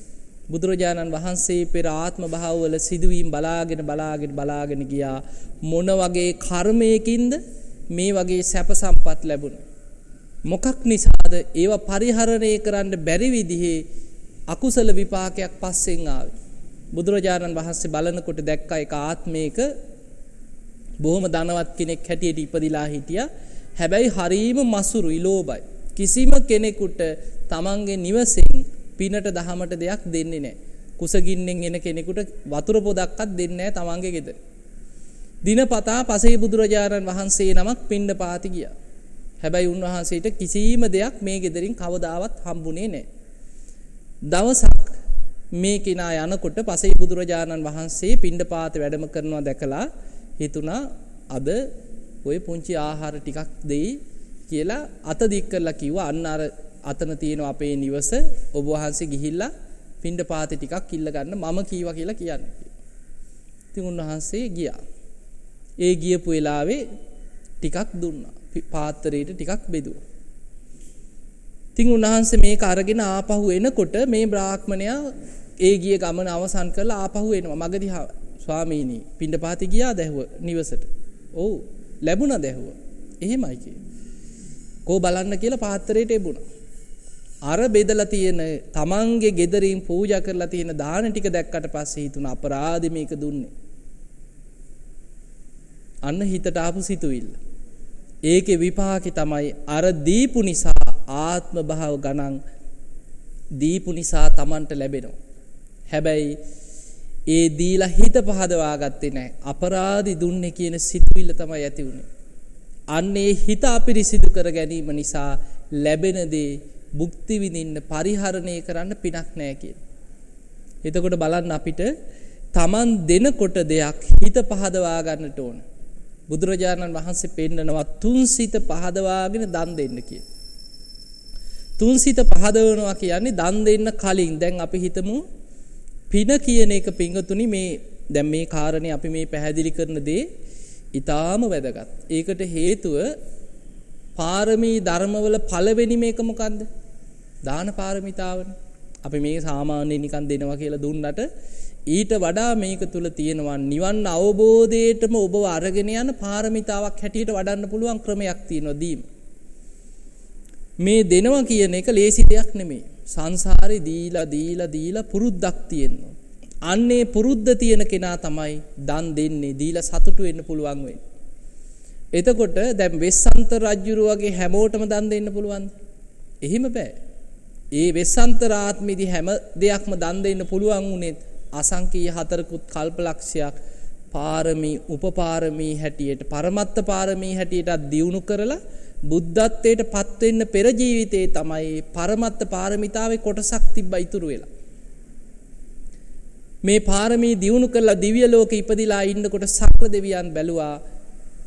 බුදුරජාණන් වහන්සේ පෙර ආත්ම භාවවල සිදුවීම් බලාගෙන ගියා. මොන වගේ කර්මයකින්ද මේ වගේ සැප සම්පත් ලැබුණේ? මොකක් නිසාද ඒව පරිහරණය කරන්න බැරි විදිහේ අකුසල විපාකයක් පස්සෙන් ආවේ? බුදුරජාණන් වහන්සේ බලනකොට දැක්කා එක ආත්මයක බොහොම ධනවත් කෙනෙක් හැටියට ඉපදිලා හිටියා. හැබැයි හරීම මසුරුයි ලෝභයි. කිසිම කෙනෙකුට තමන්ගේ නිවසෙන් පිනට දහමට දෙයක් දෙන්නේ නැහැ. කුසගින්නෙන් එන කෙනෙකුට වතුර පොදක්වත් දෙන්නේ නැහැ තමන්ගේ ගෙදර. දිනපතා පසේ බුදුරජාණන් වහන්සේ නමක් පිණ්ඩපාති ගියා. හැබැයි උන්වහන්සේට කිසිම දෙයක් මේ ගෙදරින් කවදාවත් හම්බුනේ නැහැ. දවසක් මේ කෙනා යනකොට පසේ බුදුරජාණන් වහන්සේ පිණ්ඩපාත වැඩම කරනවා දැකලා හිතුණා අද ඔය පුංචි ආහාර ටිකක් දෙයි කියලා අත දික් කරලා කිව්වා අන්න අර අතන තියෙන අපේ නිවස ඔබ වහන්සේ ගිහිල්ලා පිණ්ඩපාතේ ටිකක් ඉල්ල ගන්න මම කීවා කියලා කියන්නේ. ඉතින් උන්වහන්සේ ගියා. ඒ ගියපු වෙලාවේ ටිකක් දුන්නා. පාත්‍රයට ටිකක් බෙදුවා. ඉතින් උන්වහන්සේ මේක අරගෙන ආපහු එනකොට මේ බ්‍රාහ්මණයා ඒ ගිය ගමන අවසන් කරලා ආපහු එනවා. මගදී ස්වාමීනි පිණ්ඩපාතේ ගියාද ඇහුව නිවසට? ඔව් ලැබුණාද ඇහුව? එහෙමයි කියේ. කෝ බලන්න කියලා පාත්‍රයට එබුණා. අර බෙදලා තියෙන තමන්ගේ ගෙදරින් පූජා කරලා තියෙන දාන ටික දැක්කට පස්සේ හිතුණ අපරාධෙ මේක දුන්නේ. අන්න හිතට ආපු සිතුවිල්ල. ඒකේ විපාකේ තමයි අර දීපු නිසා ආත්ම භාව ගණන් දීපු නිසා තමන්ට ලැබෙනවා. හැබැයි ඒ දීලා හිත පහදවා ගත්තේ නැහැ. අපරාධි දුන්නේ කියන සිතුවිල්ල තමයි ඇති වුනේ. අන්නේ හිත අපිරිසිදු කර ගැනීම නිසා ලැබෙන දේ භුක්ති විඳින්න පරිහරණය කරන්න පිනක් නැහැ කියන. එතකොට බලන්න අපිට Taman දෙනකොට දෙයක් හිත පහදවා ගන්නට ඕන. බුදුරජාණන් වහන්සේ පෙන්නනවා තුන් සිත පහදවාගෙන දන් දෙන්න කියන. තුන් සිත පහදවනවා කියන්නේ දන් දෙන්න කලින් දැන් අපි හිතමු පින කියන එක පිංගතුනි මේ දැන් මේ කාරණේ අපි මේ පැහැදිලි කරන දේ ඊටාම වැදගත්. ඒකට හේතුව පාරමී ධර්මවල පළවෙනි මේක මොකද්ද? දාන පාරමිතාවනේ. අපි මේ සාමාන්‍යයෙන් නිකන් දෙනවා කියලා දුන්නට ඊට වඩා මේක තුල තියෙනවා නිවන් අවබෝධයටම ඔබව අරගෙන යන පාරමිතාවක් හැටියට වඩන්න පුළුවන් ක්‍රමයක් තියෙනවා දීම. මේ දෙනවා කියන එක ලේසි දෙයක් නෙමෙයි. සංසාරේ දීලා පුරුද්දක් තියෙනවා. අන්නේ පුරුද්ද තියෙන කෙනා තමයි දන් දෙන්නේ දීලා සතුටු වෙන්න පුළුවන් වෙන්නේ. එතකොට දැන් වෙස්සන්ත රජුරු වගේ හැමෝටම දන් දෙන්න පුළුවන්ද? එහෙම බෑ. ඒ වෙස්සන්තර ආත්මෙදි හැම දෙයක්ම දන් දෙන්න පුළුවන් උනේ අසංකීය හතරකුත් කල්පලක්ෂයක් පාරමී උපපාරමී හැටියට පරමත්ත පාරමී හැටියට දියුණු කරලා බුද්ධත්වයට පත් වෙන්න පෙර ජීවිතේ තමයි පරමත්ත පාරමිතාවේ කොටසක් තිබ්බ ඉතුරු වෙලා. මේ පාරමී දියුණු කරලා දිව්‍ය ලෝකෙ ඉපදිලා ඉන්නකොට සක්‍ර දෙවියන් බැලුවා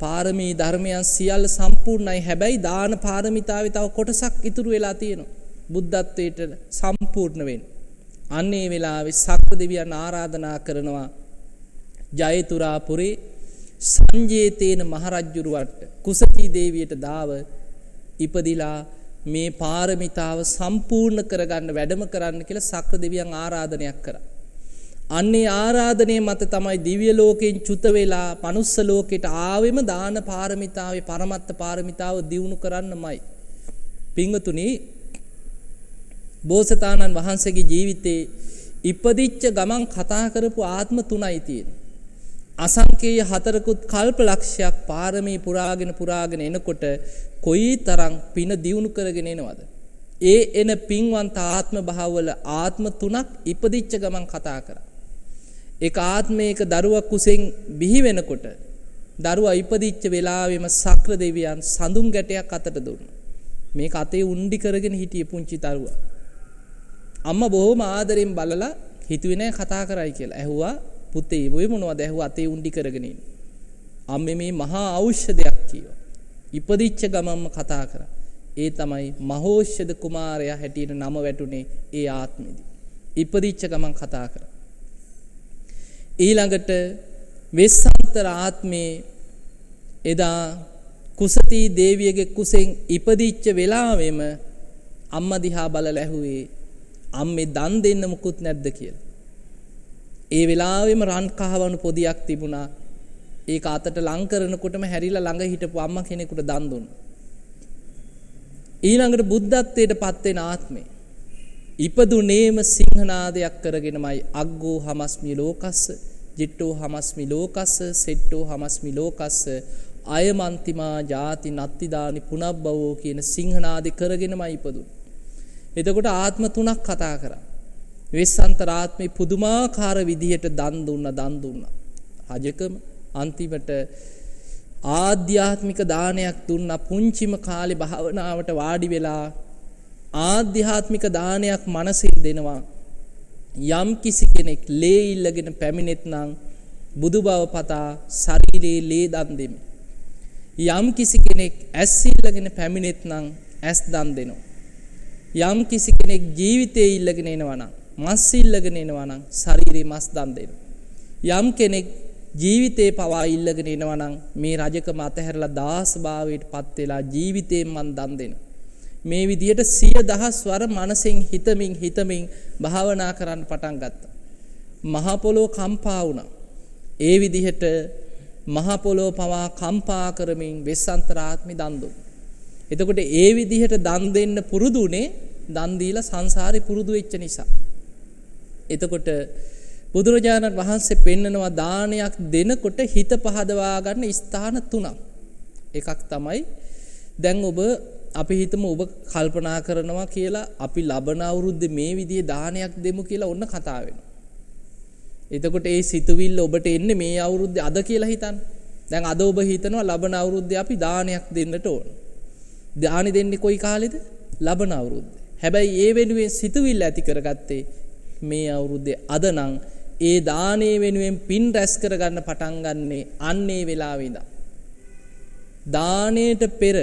පාරමී ධර්මයන් සියල්ල සම්පූර්ණයි. හැබැයි දාන පාරමිතාවේ තව කොටසක් ඉතුරු වෙලා තියෙනවා. බුද්ධත්වයට සම්පූර්ණ වෙන්න. අන්නේ වෙලාවේ සක්‍ර දෙවියන් ආරාධනා කරනවා ජයතුරාපුරේ සංජේතේන මහරජුරුවට කුසති දේවියට දාව ඉපදිලා මේ පාරමිතාව සම්පූර්ණ කරගන්න වැඩම කරන්න කියලා සක්‍ර දෙවියන් ආරාධනයක් කරා. අන්නේ ආරාධනයේ මත තමයි දිව්‍ය ලෝකයෙන් චුත වෙලා මනුස්ස ලෝකයට ආවෙම දාන පාරමිතාවේ පරමත්ත පාරමිතාව දියුණු කරන්නමයි. පින්වතුනි බෝසතාණන් වහන්සේගේ ජීවිතේ ඉපදිච්ච ගමන් කතා කරපු ආත්ම තුනයි තියෙන්නේ. අසංකේය හතරකුත් කල්ප ලක්ෂයක් පාරමී පුරාගෙන එනකොට කොයිතරම් පින දියුණු කරගෙන එනවද? ඒ එන පින්වන්ත ආත්ම භාවවල ආත්ම තුනක් ඉපදිච්ච ගමන් කතා කරා. එක ආත්මයක දරුවා කුසෙන් බිහි වෙනකොට දරුවා ඉපදිච්ච වෙලාවෙම සක්‍ර දෙවියන් සඳුන් ගැටයක් අතට දුන්නා. මේක අතේ උණ්ඩි කරගෙන හිටියේ පුංචි දරුවා. අම්මා බොහොම ආදරෙන් බලලා හිතුවේ නෑ කතා කරයි කියලා. ඇහුවා පුතේ ඔය මොනවද? ඇහුවා අතේ උණ්ඩි කරගෙන ඉන්නේ. අම්මේ මේ මහා ඖෂධයක් කිව්වා. ඉපදිච්ච ගමන්ම කතා කරා. ඒ තමයි මහෝෂධ කුමාරයා හැටියට නම වැටුනේ ඒ ආත්මෙදී. ඉපදිච්ච ගමන් කතා කරා. ඊළඟට වෙස්සන්තර ආත්මේ එදා කුසතී දේවියගේ කුසෙන් ඉපදිච්ච වෙලාවෙම අම්මා දිහා බලලා ඇහුවේ අම්මේ දන් දෙන්න මුකුත් නැද්ද කියලා. ඒ වෙලාවෙම රන් කහවණු පොදියක් තිබුණා. ඒක අතට ලං කරනකොටම හැරිලා ළඟ හිටපු අම්මා කෙනෙකුට දන් දුන්නා. ඊළඟට බුද්ධත්වයට පත් වෙන ආත්මේ ඉපදුනේම සිංහනාදයක් කරගෙනමයි අග්ගෝ හමස්මි ලෝකස්ස ජිට්ටෝ හමස්මි ලෝකස්ස සෙට්ටෝ හමස්මි ලෝකස්ස අයමන්තිමා ජාති නත්තිදානි පුනබ්බවෝ කියන සිංහනාදේ කරගෙනමයි ඉපදුනේ. එතකොට ආත්ම තුනක් කතා කරා. වෙස්සන්තර ආත්මේ පුදුමාකාර විදිහට දන් දුන්නා. රජකම අන්තිමට ආධ්‍යාත්මික දානයක් දුන්නා. පුංචිම කාලේ භාවනාවට වාඩි වෙලා ආධ්‍යාත්මික දානයක් මනසින් දෙනවා. යම් කිසි කෙනෙක් ලේ ඉල්ලගෙන පැමිණෙත් නම් බුදු බව පතා ශරීරේ ලේ දන් දෙමි. යම් කිසි කෙනෙක් ඇස් ඉල්ලගෙන පැමිණෙත් නම් ඇස් දන් දෙනවා. යම් කිසි කෙනෙක් ජීවිතේ ඉල්ලගෙන එනවා නම් මස් ඉල්ලගෙන එනවා නම් ශරීරේ මස් දන් දෙනවා. යම් කෙනෙක් ජීවිතේ පවා ඉල්ලගෙන එනවා නම් මේ රජකම අතහැරලා දාස භාවයට පත් වෙලා ජීවිතයෙන් මන් දන් දෙනවා. මේ විදිහට 100,000 වර මනසෙන් හිතමින් භාවනා කරන්න පටන් ගත්තා. මහ පොළොව කම්පා වුණා. ඒ විදිහට මහ පොළොව පවා කම්පා කරමින් වෙස්සන්තර ආත්මි දන් දුන්නා. එතකොට ඒ විදිහට දන් දෙන්න පුරුදුනේ දන් දීලා සංසාරේ පුරුදු වෙච්ච නිසා. එතකොට බුදුරජාණන් වහන්සේ පෙන්නනවා දානයක් දෙනකොට හිත පහදවා ගන්න ස්ථාන තුනක්. එකක් තමයි දැන් අපි හිතමු ඔබ කල්පනා කරනවා කියලා අපි ලබන අවුරුද්දේ මේ විදිහේ දානයක් දෙමු කියලා ඔන්න කතා වෙනවා. එතකොට ඒ සිතුවිල්ල ඔබට එන්නේ මේ අවුරුද්දේ අද කියලා හිතන්න. දැන් අද ඔබ හිතනවා ලබන අවුරුද්දේ අපි දානයක් දෙන්නට ඕන. දානි දෙන්නේ කොයි කාලෙද? ලබන අවුරුද්දේ. හැබැයි ඒ වෙනුවෙන් සිතුවිල්ල ඇති කරගත්තේ මේ අවුරුද්දේ අද නම් ඒ දානේ වෙනුවෙන් පින් රැස් කරගන්න පටන් ගන්නේ අන්නේ වෙලාවේ ඉඳන්. දානේට පෙර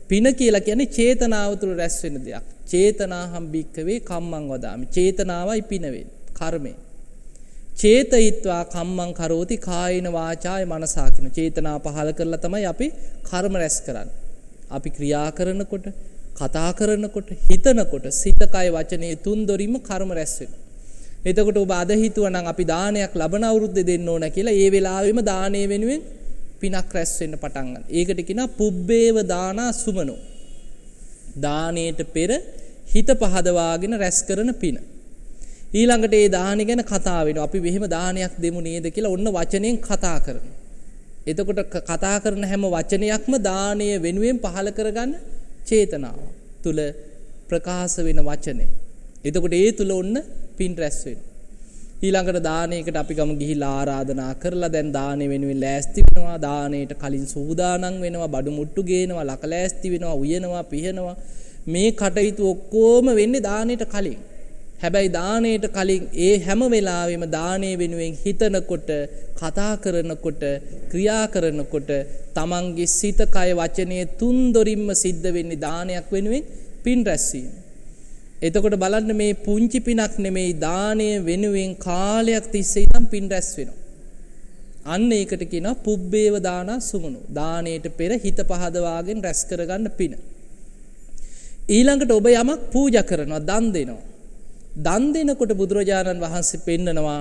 පින කියලා කියන්නේ චේතනාව තුළ රැස් වෙන දෙයක්. චේතනාහම් භික්කවේ කම්මං වදාමි. චේතනාවයි පින වෙන්නේ. කර්මය. චේතයිත්වා කම්මං කරෝති කායේන වාචාය මනසා කියන චේතනාව පහල කරලා තමයි අපි කර්ම රැස් කරන්නේ. අපි ක්‍රියා කරනකොට, කතා කරනකොට, හිතනකොට සිත කය වචනේ තුන් දොරින්ම කර්ම රැස් වෙනවා. එතකොට ඔබ අද හිතුවනම් අපි දානයක් ලබන අවුරුද්දේ දෙන්න ඕන කියලා ඒ වෙලාවෙම දානේ වෙනුවෙන් පිනක් රැස් වෙන්න පටන් ගන්නවා. ඒකට කියනවා පුබ්බේව දානා සුමනෝ. දානේට පෙර හිත පහදවාගෙන රැස් කරන පින. ඊළඟට ඒ දාහන ගැන කතා වෙනවා. අපි මෙහෙම දානයක් දෙමු නේද කියලා ඔන්න වචනෙන් කතා කරනවා. එතකොට කතා කරන හැම වචනයක්ම දානය වෙනුවෙන් පහල කරගන්න චේතනාව තුල ප්‍රකාශ වෙන වචනේ. එතකොට ඒ තුල ඔන්න පින් රැස් වෙනවා. ඊළඟට දානයකට අපි ගම ගිහිලා ආරාධනා කරලා දැන් දානෙ වෙනුවෙන් ලෑස්ති වෙනවා. දානෙට කලින් සූදානම් වෙනවා. බඩු මුට්ටු ගේනවා, ලකලෑස්ති වෙනවා, උයනවා, පිහනවා. මේ කටයුතු ඔක්කොම වෙන්නේ දානෙට කලින්. හැබැයි දානෙට කලින් ඒ හැම වෙලාවෙම දානේ වෙනුවෙන් හිතනකොට, කතා කරනකොට, ක්‍රියා කරනකොට තමන්ගේ සිත, කය, වචනේ තුන් දොරින්ම සිද්ධ වෙන්නේ දානයක් වෙනුවෙන් පින් රැස්වීම. එතකොට බලන්න මේ පුංචි පිනක් නෙමෙයි දානය වෙනුවෙන් කාලයක් තිස්සේ ඉඳන් පින් රැස් වෙනවා. අන්න ඒකට කියනවා පුබ්බේව දානා සුමනෝ. දානයට පෙර හිත පහදවාගෙන රැස් කරගන්න පින. ඊළඟට ඔබ යමක් පූජා කරනවා, දන් දෙනවා. දන් දෙනකොට බුදුරජාණන් වහන්සේ පෙන්නනවා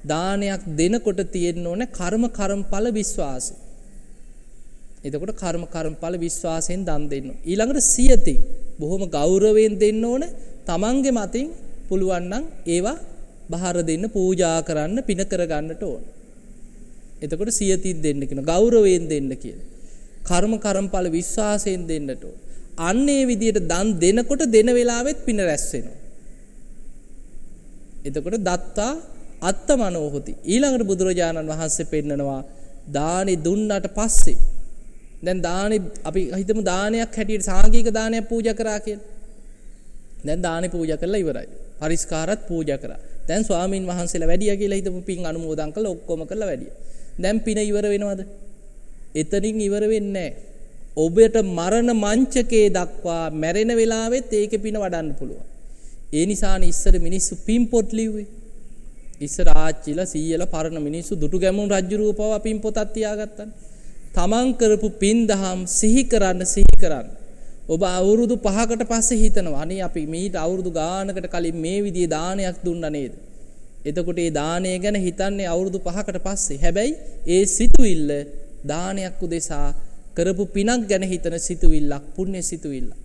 දානයක් දෙනකොට තියෙන්න ඕනේ කර්මඵල විශ්වාසය. එතකොට කර්මඵල විශ්වාසයෙන් දන් දෙන්න. ඊළඟට සියතින් බොහොම ගෞරවයෙන් දෙන්න ඕනේ. තමන්ගේ මතින් පුළුවන් නම් ඒවා බහාර දෙන්න, පූජා කරන්න, පින කරගන්නට ඕන. එතකොට සියතින් දෙන්න කියනවා. ගෞරවයෙන් දෙන්න කියනවා. කර්මඵල විශ්වාසයෙන් දෙන්නට ඕන. අන්නේ විදියට දන් දෙනකොට දෙන වෙලාවෙත් පින රැස් වෙනවා. එතකොට දත්තා අත්තමනෝ හොති. ඊළඟට බුදුරජාණන් වහන්සේ පෙන්නනවා දානි දුන්නට පස්සේ දැන් දානි අපි හිතමු දානයක් හැටියට සාංගික දානයක් පූජා කරා කියලා. දැන් දානි පූජා කරලා ඉවරයි. පරිස්කාරත් පූජා කරා. දැන් ස්වාමින් වහන්සේලා වැඩියා කියලා හිතමු පින් අනුමෝදන් කළා ඔක්කොම කරලා වැඩියා. දැන් පින ඉවර වෙනවද? එතනින් ඉවර වෙන්නේ නැහැ. ඔබට මරණ මංචකේ දක්වා මැරෙන වෙලාවෙත් ඒකේ පින වඩන්න පුළුවන්. ඒ නිසානේ ඉස්සර මිනිස්සු පින් පොත් ලිව්වේ. ඉස්සර ආච්චිලා සීයලා පරණ මිනිස්සු දුටු ගැමුණු රජුරුව පවා පින් පොතක් තියාගත්තා. තමන් කරපු පින් දහම් සිහි කරන්න. ඔබ අවුරුදු 5කට පස්සේ හිතනවා අනේ අපි මීට අවුරුදු ගානකට කලින් මේ විදිහේ දානයක් දුන්නා නේද? එතකොට ඒ දානය ගැන හිතන්නේ අවුරුදු 5කට පස්සේ. හැබැයි ඒ සිතුවිල්ල දානයක් උදෙසා කරපු පිනක් ගැන හිතන සිතුවිල්ලක්, පුණ්‍ය සිතුවිල්ලක්.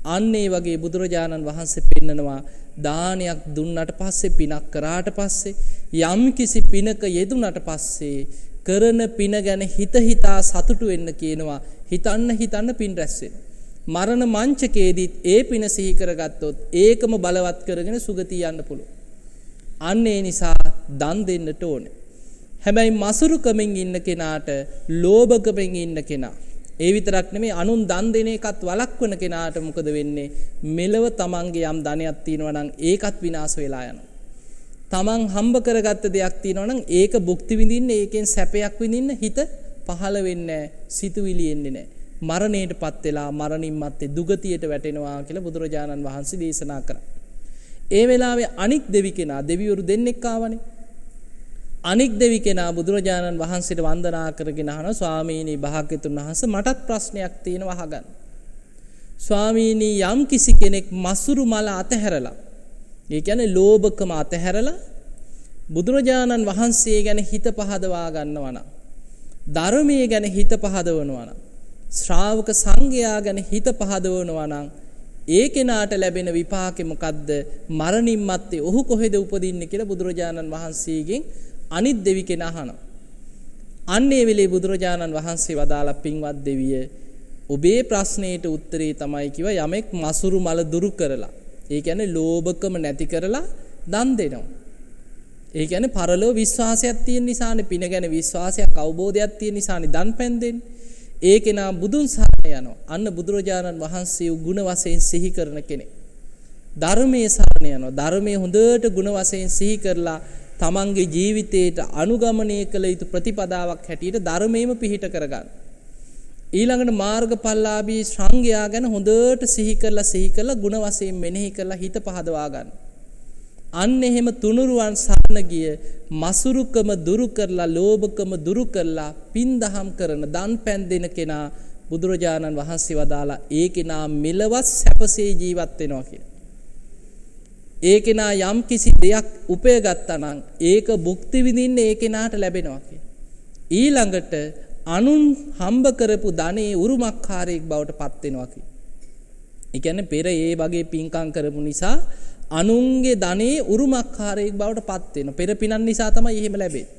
අන්න ඒ වගේ බුදුරජාණන් වහන්සේ පෙන්නනවා දානයක් දුන්නට පස්සේ පිනක් කරාට පස්සේ යම් කිසි පිනක යෙදුනට පස්සේ කරන පින ගැන හිතා සතුටු වෙන්න කියනවා. හිතන්න පින් රැස් වෙනවා. මරණ මංචකයේදීත් ඒ පින සිහි කරගත්තොත් ඒකම බලවත් කරගෙන සුගතිය යන්න පුළුවන්. අන්න ඒ නිසා දන් දෙන්නට ඕනේ. හැබැයි මසුරුකමින් ඉන්න කෙනාට, ලෝභකමින් ඉන්න කෙනා, ඒ විතරක් නෙමෙයි අනුන් දන් දෙන එකත් වළක්වන කෙනාට මොකද වෙන්නේ? මෙලව තමන්ගේ යම් ධනයක් තියෙනවා නම් ඒකත් විනාශ වෙලා යනවා. තමන් හම්බ කරගත්ත දෙයක් තියෙනවා නම් ඒක භුක්ති විඳින්න, ඒකෙන් සැපයක් විඳින්න හිත පහළ වෙන්නේ නැහැ, සිතුවිලි එන්නේ නැහැ. මරණයටපත් වෙලා මරණින් මත්තේ දුගතියට වැටෙනවා කියලා බුදුරජාණන් වහන්සේ දේශනා කරා. ඒ වෙලාවේ අනික් දෙවි කෙනා, දෙවිවරු දෙන්නෙක් ආවනේ. අනික් දෙවි කෙනා බුදුරජාණන් වහන්සේට වන්දනා කරගෙන අහනවා ස්වාමීනි භාග්‍යතුන් වහන්සේ මටත් ප්‍රශ්නයක් තියෙනවා අහගන්න. ස්වාමීනි යම් කිසි කෙනෙක් මසුරු මල අතහැරලා, ඒ කියන්නේ ලෝභකම අතහැරලා බුදුරජාණන් වහන්සේ ගැන හිත පහදවා ගන්නවා නම්, ධර්මයේ ගැන හිත පහදවනවා නම්, ශ්‍රාවක සංඝයා ගැන හිත පහදවනවා නම් ඒ කෙනාට ලැබෙන විපාකෙ මොකද්ද? මරණින් මත්තේ ඔහු කොහෙද උපදින්නේ කියලා බුදුරජාණන් වහන්සේගෙන් අනිත් දෙවි කෙනා අහනවා. අන්නේ වෙලේ බුදුරජාණන් වහන්සේ වදාලා පින්වත් දෙවිය ඔබේ ප්‍රශ්නෙට උත්තරේ තමයි කිව්වා යමෙක් මසුරු මල දුරු කරලා, ඒ කියන්නේ ලෝභකම නැති කරලා දන් දෙනවා. ඒ කියන්නේ පරලෝ විශ්වාසයක් තියෙන නිසානේ, පින ගැන විශ්වාසයක්, අවබෝධයක් තියෙන නිසානේ දන් පෙන් දෙන්නේ. ඒ කෙනා බුදුන් සරණ යනවා. අන්න බුදුරජාණන් වහන්සේ ගුණ වශයෙන් සිහි කරන කෙනෙක්. ධර්මයේ සරණ යනවා. ධර්මයේ හොඳට ගුණ වශයෙන් සිහි කරලා තමන්ගේ ජීවිතයට අනුගමනය කළ යුතු ප්‍රතිපදාවක් හැටියට ධර්මයේම පිහිට කරගන්න. ඊළඟට මාර්ගඵලලාභී සංඝයා ගැන හොඳට සිහි කරලා ගුණ වශයෙන් මෙනෙහි කරලා හිත පහදවා ගන්න. අන්න එහෙම තුනුරුවන් සරණ ගිය මසුරුකම දුරු කරලා, ලෝභකම දුරු කරලා පින් දහම් කරන, දන් පෑන් දෙන කෙනා බුදුරජාණන් වහන්සේ වදාලා ඒ කෙනා මෙලවත් සැපසේ ජීවත් වෙනවා කියලා. ඒ කෙනා යම් කිසි දෙයක් උපයගත්තා නම් ඒක භුක්ති විඳින්න ඒ කෙනාට ලැබෙනවා කියලා. ඊළඟට අනුන් හම්බ කරපු ධනේ උරුමකාරයෙක් බවට පත් වෙනවා කියලා. ඒ කියන්නේ පෙර ඒ වගේ පින්කම් කරපු නිසා අනුන්ගේ ධනේ උරුමකාරයෙක් බවට පත් වෙනවා. පෙර පිනන් නිසා තමයි එහෙම ලැබෙන්නේ.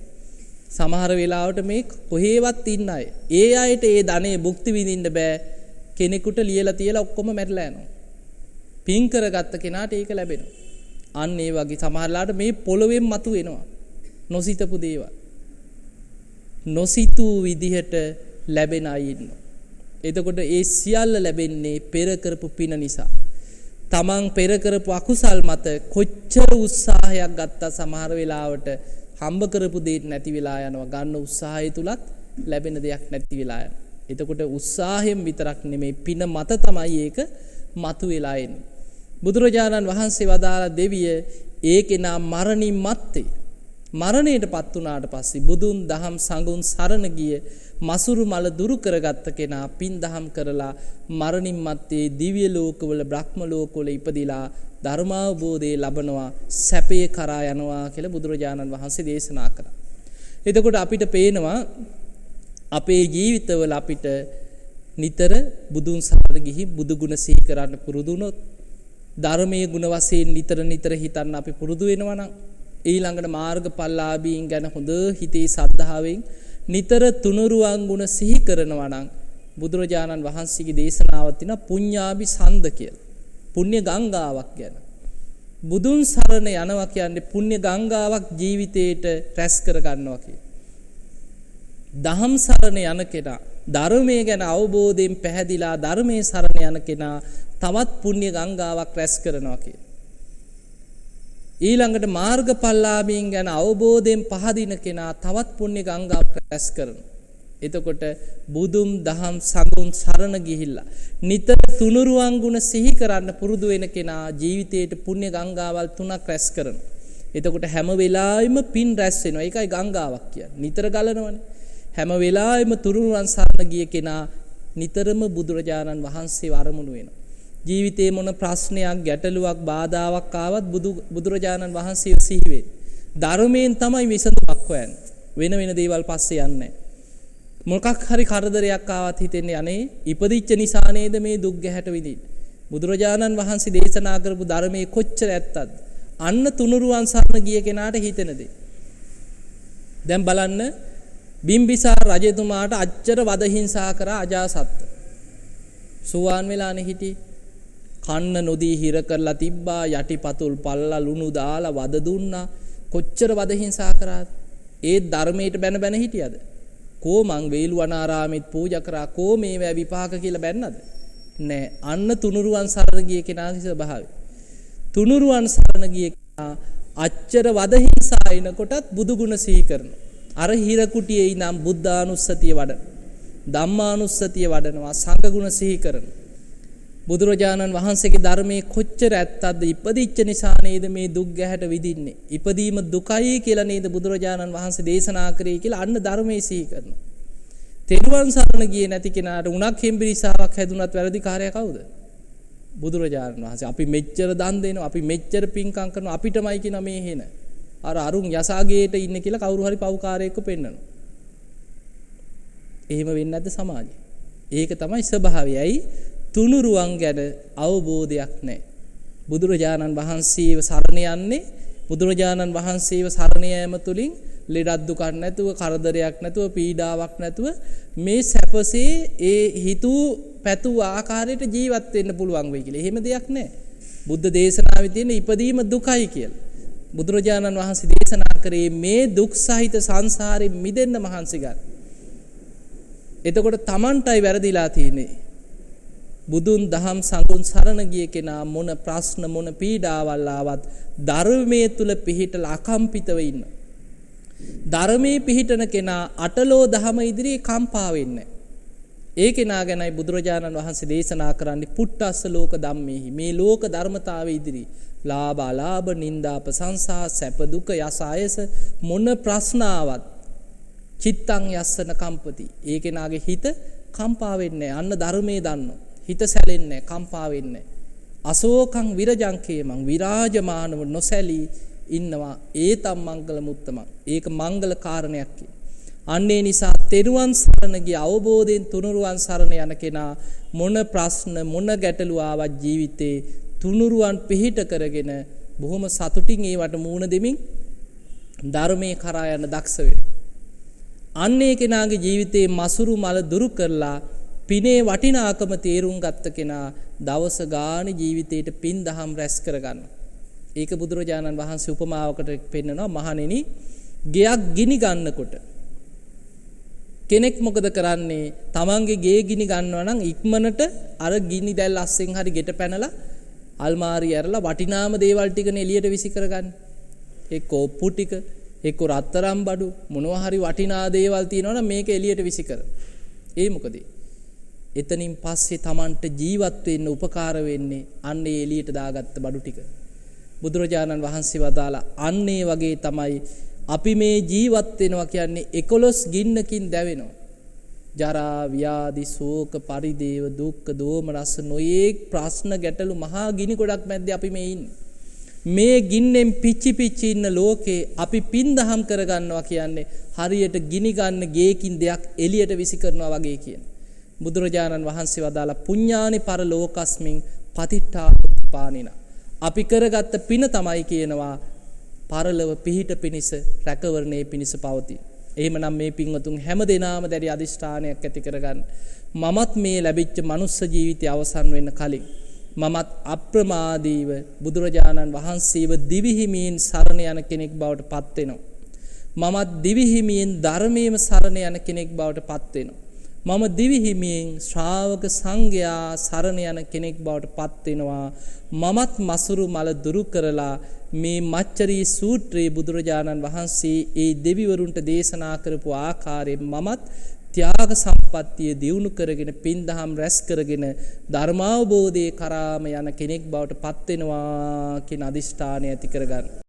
සමහර වෙලාවට මේ කොහේවත් ඉන්න අය, ඒ අයට ඒ ධනේ භුක්ති විඳින්න බෑ. කෙනෙකුට ලියලා තියලා ඔක්කොම මැරිලා යනවා. පින් කරගත්ත කෙනාට ඒක ලැබෙනවා. අන්න ඒ වගේ සමහරලාට මේ පොළොවෙන් මතු වෙනවා නොසිතපු දේවල්. නොසිතූ විදිහට ලැබෙන අය ඉන්නවා. එතකොට ඒ සියල්ල ලැබෙන්නේ පෙර කරපු පින නිසා. තමන් පෙර කරපු අකුසල් මත කොච්චර උත්සාහයක් ගත්තා සමහර වෙලාවට හම්බ කරපු දෙයක් නැති වෙලා යනවා. ගන්න උත්සාහය තුලත් ලැබෙන දෙයක් නැති වෙලා යනවා. එතකොට උත්සාහයෙන් විතරක් නෙමෙයි පින මත තමයි ඒක මතු වෙලා එන්නේ. බුදුරජාණන් වහන්සේ වදාලා දෙවිය ඒකේනා මරණින් මත්තේ මරණයටපත් වුණාට පස්සේ බුදුන් දහම් සංඝුන් සරණ ගිය මසුරු මල දුරු කරගත්ත කෙනා පින් දහම් කරලා මරණින් මත්තේ දිව්‍ය ලෝකවල, බ්‍රහ්ම ලෝකවල ඉපදිලා ධර්මාවබෝධය ලබනවා, සැපේ කරා යනවා කියලා බුදුරජාණන් වහන්සේ දේශනා කරා. එතකොට අපිට පේනවා අපේ ජීවිතවල අපිට නිතර බුදුන් සරණ ගිහි බුදු ගුණ සිහි කරන්න පුරුදු වුණොත්, ධර්මයේ ගුණ වශයෙන් නිතර හිතන්න අපි පුරුදු වෙනවා නම් ඊළඟට මාර්ගඵලලාභීන් ගැන හොඳ හිතේ සද්ධාවෙන් නිතර තුනුරුවන් ගුණ සිහි කරනවා නම් බුදුරජාණන් වහන්සේගේ දේශනාවක් තියෙනවා පුඤ්ඤාභි සන්ද කියලා. පුණ්‍ය ගංගාවක් ගැන. බුදුන් සරණ යනවා කියන්නේ පුණ්‍ය ගංගාවක් ජීවිතේට රැස් කර ගන්නවා කියන. දහම් සරණ යන කෙනා ධර්මයේ ගැන අවබෝධයෙන් පැහැදිලා ධර්මයේ සරණ යන කෙනා තවත් පුණ්‍ය ගංගාවක් රැස් කරනවා කියන. ඊළඟට මාර්ගඵලලාභීන් ගැන අවබෝධයෙන් පහදින කෙනා තවත් පුණ්‍ය ගංගාවක් රැස් කරනවා. එතකොට බුදුන් දහම් සඟුන් සරණ ගිහිල්ලා නිතර තුනුරුවන් ගුණ සිහි කරන්න පුරුදු වෙන කෙනා ජීවිතේට පුණ්‍ය ගංගාවල් 3ක් රැස් කරනවා. එතකොට හැම වෙලාවෙම පින් රැස් වෙනවා. ඒකයි ගංගාවක් කියන්නේ. නිතර ගලනවනේ. හැම වෙලාවෙම තුනුරුවන් සරණ ගිය කෙනා නිතරම බුදුරජාණන් වහන්සේ වරමුණු වෙනවා. ජීවිතේ මොන ප්‍රශ්නයක් ගැටලුවක් බාධාවක් ආවත් බුදුරජාණන් වහන්සේ සිහි වෙන්නේ. ධර්මයෙන් තමයි විසඳුමක් හොයන්නේ. වෙන වෙන දේවල් පස්සේ යන්නේ නැහැ. මොකක් හරි කරදරයක් ආවත් හිතෙන්නේ අනේ ඉපදිච්ච නිසා නේද මේ දුක් ගැහැට විඳින්නේ. බුදුරජාණන් වහන්සේ දේශනා කරපු ධර්මයේ කොච්චර ඇත්තද? අන්න තුනුරුවන් සරණ ගිය කෙනාට හිතෙන දේ. දැන් බලන්න බිම්බිසාර රජතුමාට අච්චර වද හිංසා කරා අජාසත්. සුවාන් වෙලානේ හිටියේ. කන්න නොදී හිර කරලා තිබ්බා, යටිපතුල් පල්ලා ලුණු දාලා වද දුන්නා. කොච්චර වද හිංසා කරාද? ඒ ධර්මයට බැන බැන හිටියද? කෝ මං වේළුවනාරාමෙත් පූජා කරා කෝ මේවා විපාක කියලා බැන්නද? නෑ. අන්න තුනුරුවන් සරණ ගිය කෙනාගේ ස්වභාවය. තුනුරුවන් සරණ ගිය කෙනා අච්චර වද හිංසා එනකොටත් බුදු ගුණ සිහි කරනවා. අර හිර කුටියේ ඉඳන් බුද්ධානුස්සතිය වඩන, ධම්මානුස්සතිය වඩනවා, සංඝ ගුණ සිහි කරනවා. බුදුරජාණන් වහන්සේගේ ධර්මයේ කොච්චර ඇත්තක්ද? ඉපදිච්ච නිසා නේද මේ දුක් ගැහැට විඳින්නේ. ඉපදීම දුකයි කියලා නේද බුදුරජාණන් වහන්සේ දේශනා කරේ කියලා අන්න ධර්මයේ සිහි කරනවා. තෙරුවන් සරණ ගියේ නැති කෙනාට උණක් හෙම්බිරිසාවක් හැදුනත් වැරදි කාර්යය කවුද? බුදුරජාණන් වහන්සේ. අපි මෙච්චර දන් දෙනවා, අපි මෙච්චර පින්කම් කරනවා, අපිටමයි කියන මේ හේන. අර අරුන් යසාගේට ඉන්නේ කියලා කවුරු හරි පව්කාරයෙක්ව පෙන්නනවා. එහෙම වෙන්නේ නැද්ද සමාජේ? ඒක තමයි ස්වභාවයයි. තුනුරුවන් ගැන අවබෝධයක් නැහැ. බුදුරජාණන් වහන්සේව සරණ යන්නේ බුදුරජාණන් වහන්සේව සරණ යාම තුලින් ලෙඩක් දුකක් නැතුව, කරදරයක් නැතුව, පීඩාවක් නැතුව මේ සැපසේ ඒ හිතු පැතු ආකාරයට ජීවත් වෙන්න පුළුවන් වෙයි කියලා. එහෙම දෙයක් නැහැ. බුද්ධ දේශනාවේ තියෙන ඉපදීම දුකයි කියලා. බුදුරජාණන් වහන්සේ දේශනා කරේ මේ දුක් සහිත සංසාරයෙන් මිදෙන්න මහන්සි ගන්න. එතකොට Tamanටයි වැරදිලා තියෙන්නේ. බුදුන් දහම් සංඝුන් සරණ ගිය කෙනා මොන ප්‍රශ්න මොන පීඩාවල් ආවත් ධර්මයේ තුල පිහිටලා අකම්පිතව ඉන්න. ධර්මයේ පිහිටන කෙනා අටලෝ දහම ඉදිරියේ කම්පා වෙන්නේ. ඒ කෙනා ගැනයි බුදුරජාණන් වහන්සේ දේශනා කරන්නේ පුට්ටස්ස ලෝක ධම්මේහි. මේ ලෝක ධර්මතාවය ඉදිරි ලාභ අලාභ නිന്ദා ප්‍රශංසා සැප දුක යස ආයස මොන ප්‍රශ්න ආවත් චිත්තං යස්සන කම්පති. ඒ කෙනාගේ හිත කම්පා වෙන්නේ. අන්න ධර්මයේ දන්නවා. හිත සැලෙන්නේ කම්පා වෙන්නේ. අශෝකං විරජංකේමං විරාජමානව නොසැලී ඉන්නවා. ඒතම් මංගල මුත්තමං. ඒක මංගල කාරණයක් කිය. අන්නේ නිසා තෙරුවන් සරණ ගිය අවබෝධයෙන් තුනුරුවන් සරණ යන කෙනා මොන ප්‍රශ්න මොන ගැටලු ආවත් ජීවිතේ තුනුරුවන් පිහිට කරගෙන බොහොම සතුටින් ඒවට මූණ දෙමින් ධර්මයේ කරා යන දක්ෂ වෙනවා. අන්නේ කෙනාගේ ජීවිතේ මසුරු මල දුරු කරලා පිනේ වටිනාකම තේරුම් ගත්ත කෙනා දවස ගානේ ජීවිතේට පින් දහම් රැස් කරගන්නවා. ඒක බුදුරජාණන් වහන්සේ උපමාවකට පෙන්නනවා. මහණෙනි, ගෙයක් ගිනි ගන්නකොට කෙනෙක් මොකද කරන්නේ? තමන්ගේ ගේ ගිනි ගන්නවා නම් ඉක්මනට අර ගිනි දැල් අස්සෙන් හරි ගෙට පැනලා අල්මාරිය ඇරලා වටිනාම දේවල් ටිකනේ එළියට විසි කරගන්නේ. එක්ක ඔප්පු ටික, එක්ක රත්තරන් බඩු, මොනවා හරි වටිනා දේවල් තියෙනවනම් මේක එළියට විසි කර. ඒ මොකද? එතනින් පස්සේ Tamanට ජීවත් වෙන්න උපකාර වෙන්නේ අන්නේ එළියට දාගත්ත බඩු ටික. බුදුරජාණන් වහන්සේ වදාලා අන්නේ වගේ තමයි අපි මේ ජීවත් වෙනවා කියන්නේ 11 ගින්නකින් දැවෙනවා. ජරා ව්‍යාධි ශෝක පරිදේව දුක්ඛ දෝමනස්ස නොයේක් ප්‍රශ්න ගැටලු මහා ගිනි ගොඩක් මැද්දේ අපි මේ ඉන්නේ. මේ ගින්නෙන් පිච්චි පිච්චි ඉන්න ලෝකේ අපි පින් දහම් කරගන්නවා කියන්නේ හරියට ගිනි ගන්න ගේකින් දෙයක් එළියට විසි කරනවා වගේ කියන. බුදුරජාණන් වහන්සේ වදාලා පුඤ්ඤානි පරලෝකස්මින් පතිට්ඨාපතිපානින. අපි කරගත්ත පින තමයි කියනවා පරලොව පිහිට පිණිස රැකවරණේ පිණිස පවතී. එහෙමනම් මේ පින්වතුන් හැම දිනාම දැඩි අදිෂ්ඨානයක් ඇති කරගන්න. මමත් මේ ලැබිච්ච මනුස්ස ජීවිතය අවසන් වෙන්න කලින් මමත් අප්‍රමාදීව බුදුරජාණන් වහන්සේව දිවිහිමියෙන් සරණ යන කෙනෙක් බවට පත් වෙනවා. මමත් දිවිහිමියෙන් ධර්මයේම සරණ යන කෙනෙක් බවට පත් වෙනවා. මම දිවිහිමියෙන් ශ්‍රාවක සංඝයා සරණ යන කෙනෙක් බවට පත් වෙනවා. මමත් මසුරු මල දුරු කරලා මේ මච්චරී සූත්‍රයේ බුදුරජාණන් වහන්සේ ඒ දෙවිවරුන්ට දේශනා කරපු ආකාරයෙන් මමත් ත්‍යාග සම්පත්තිය දියුණු කරගෙන පින්දහම් රැස් කරගෙන ධර්මාවබෝධයේ කරාම යන කෙනෙක් බවට පත් වෙනවා කියන අදිෂ්ඨානය ඇති කරගන්න.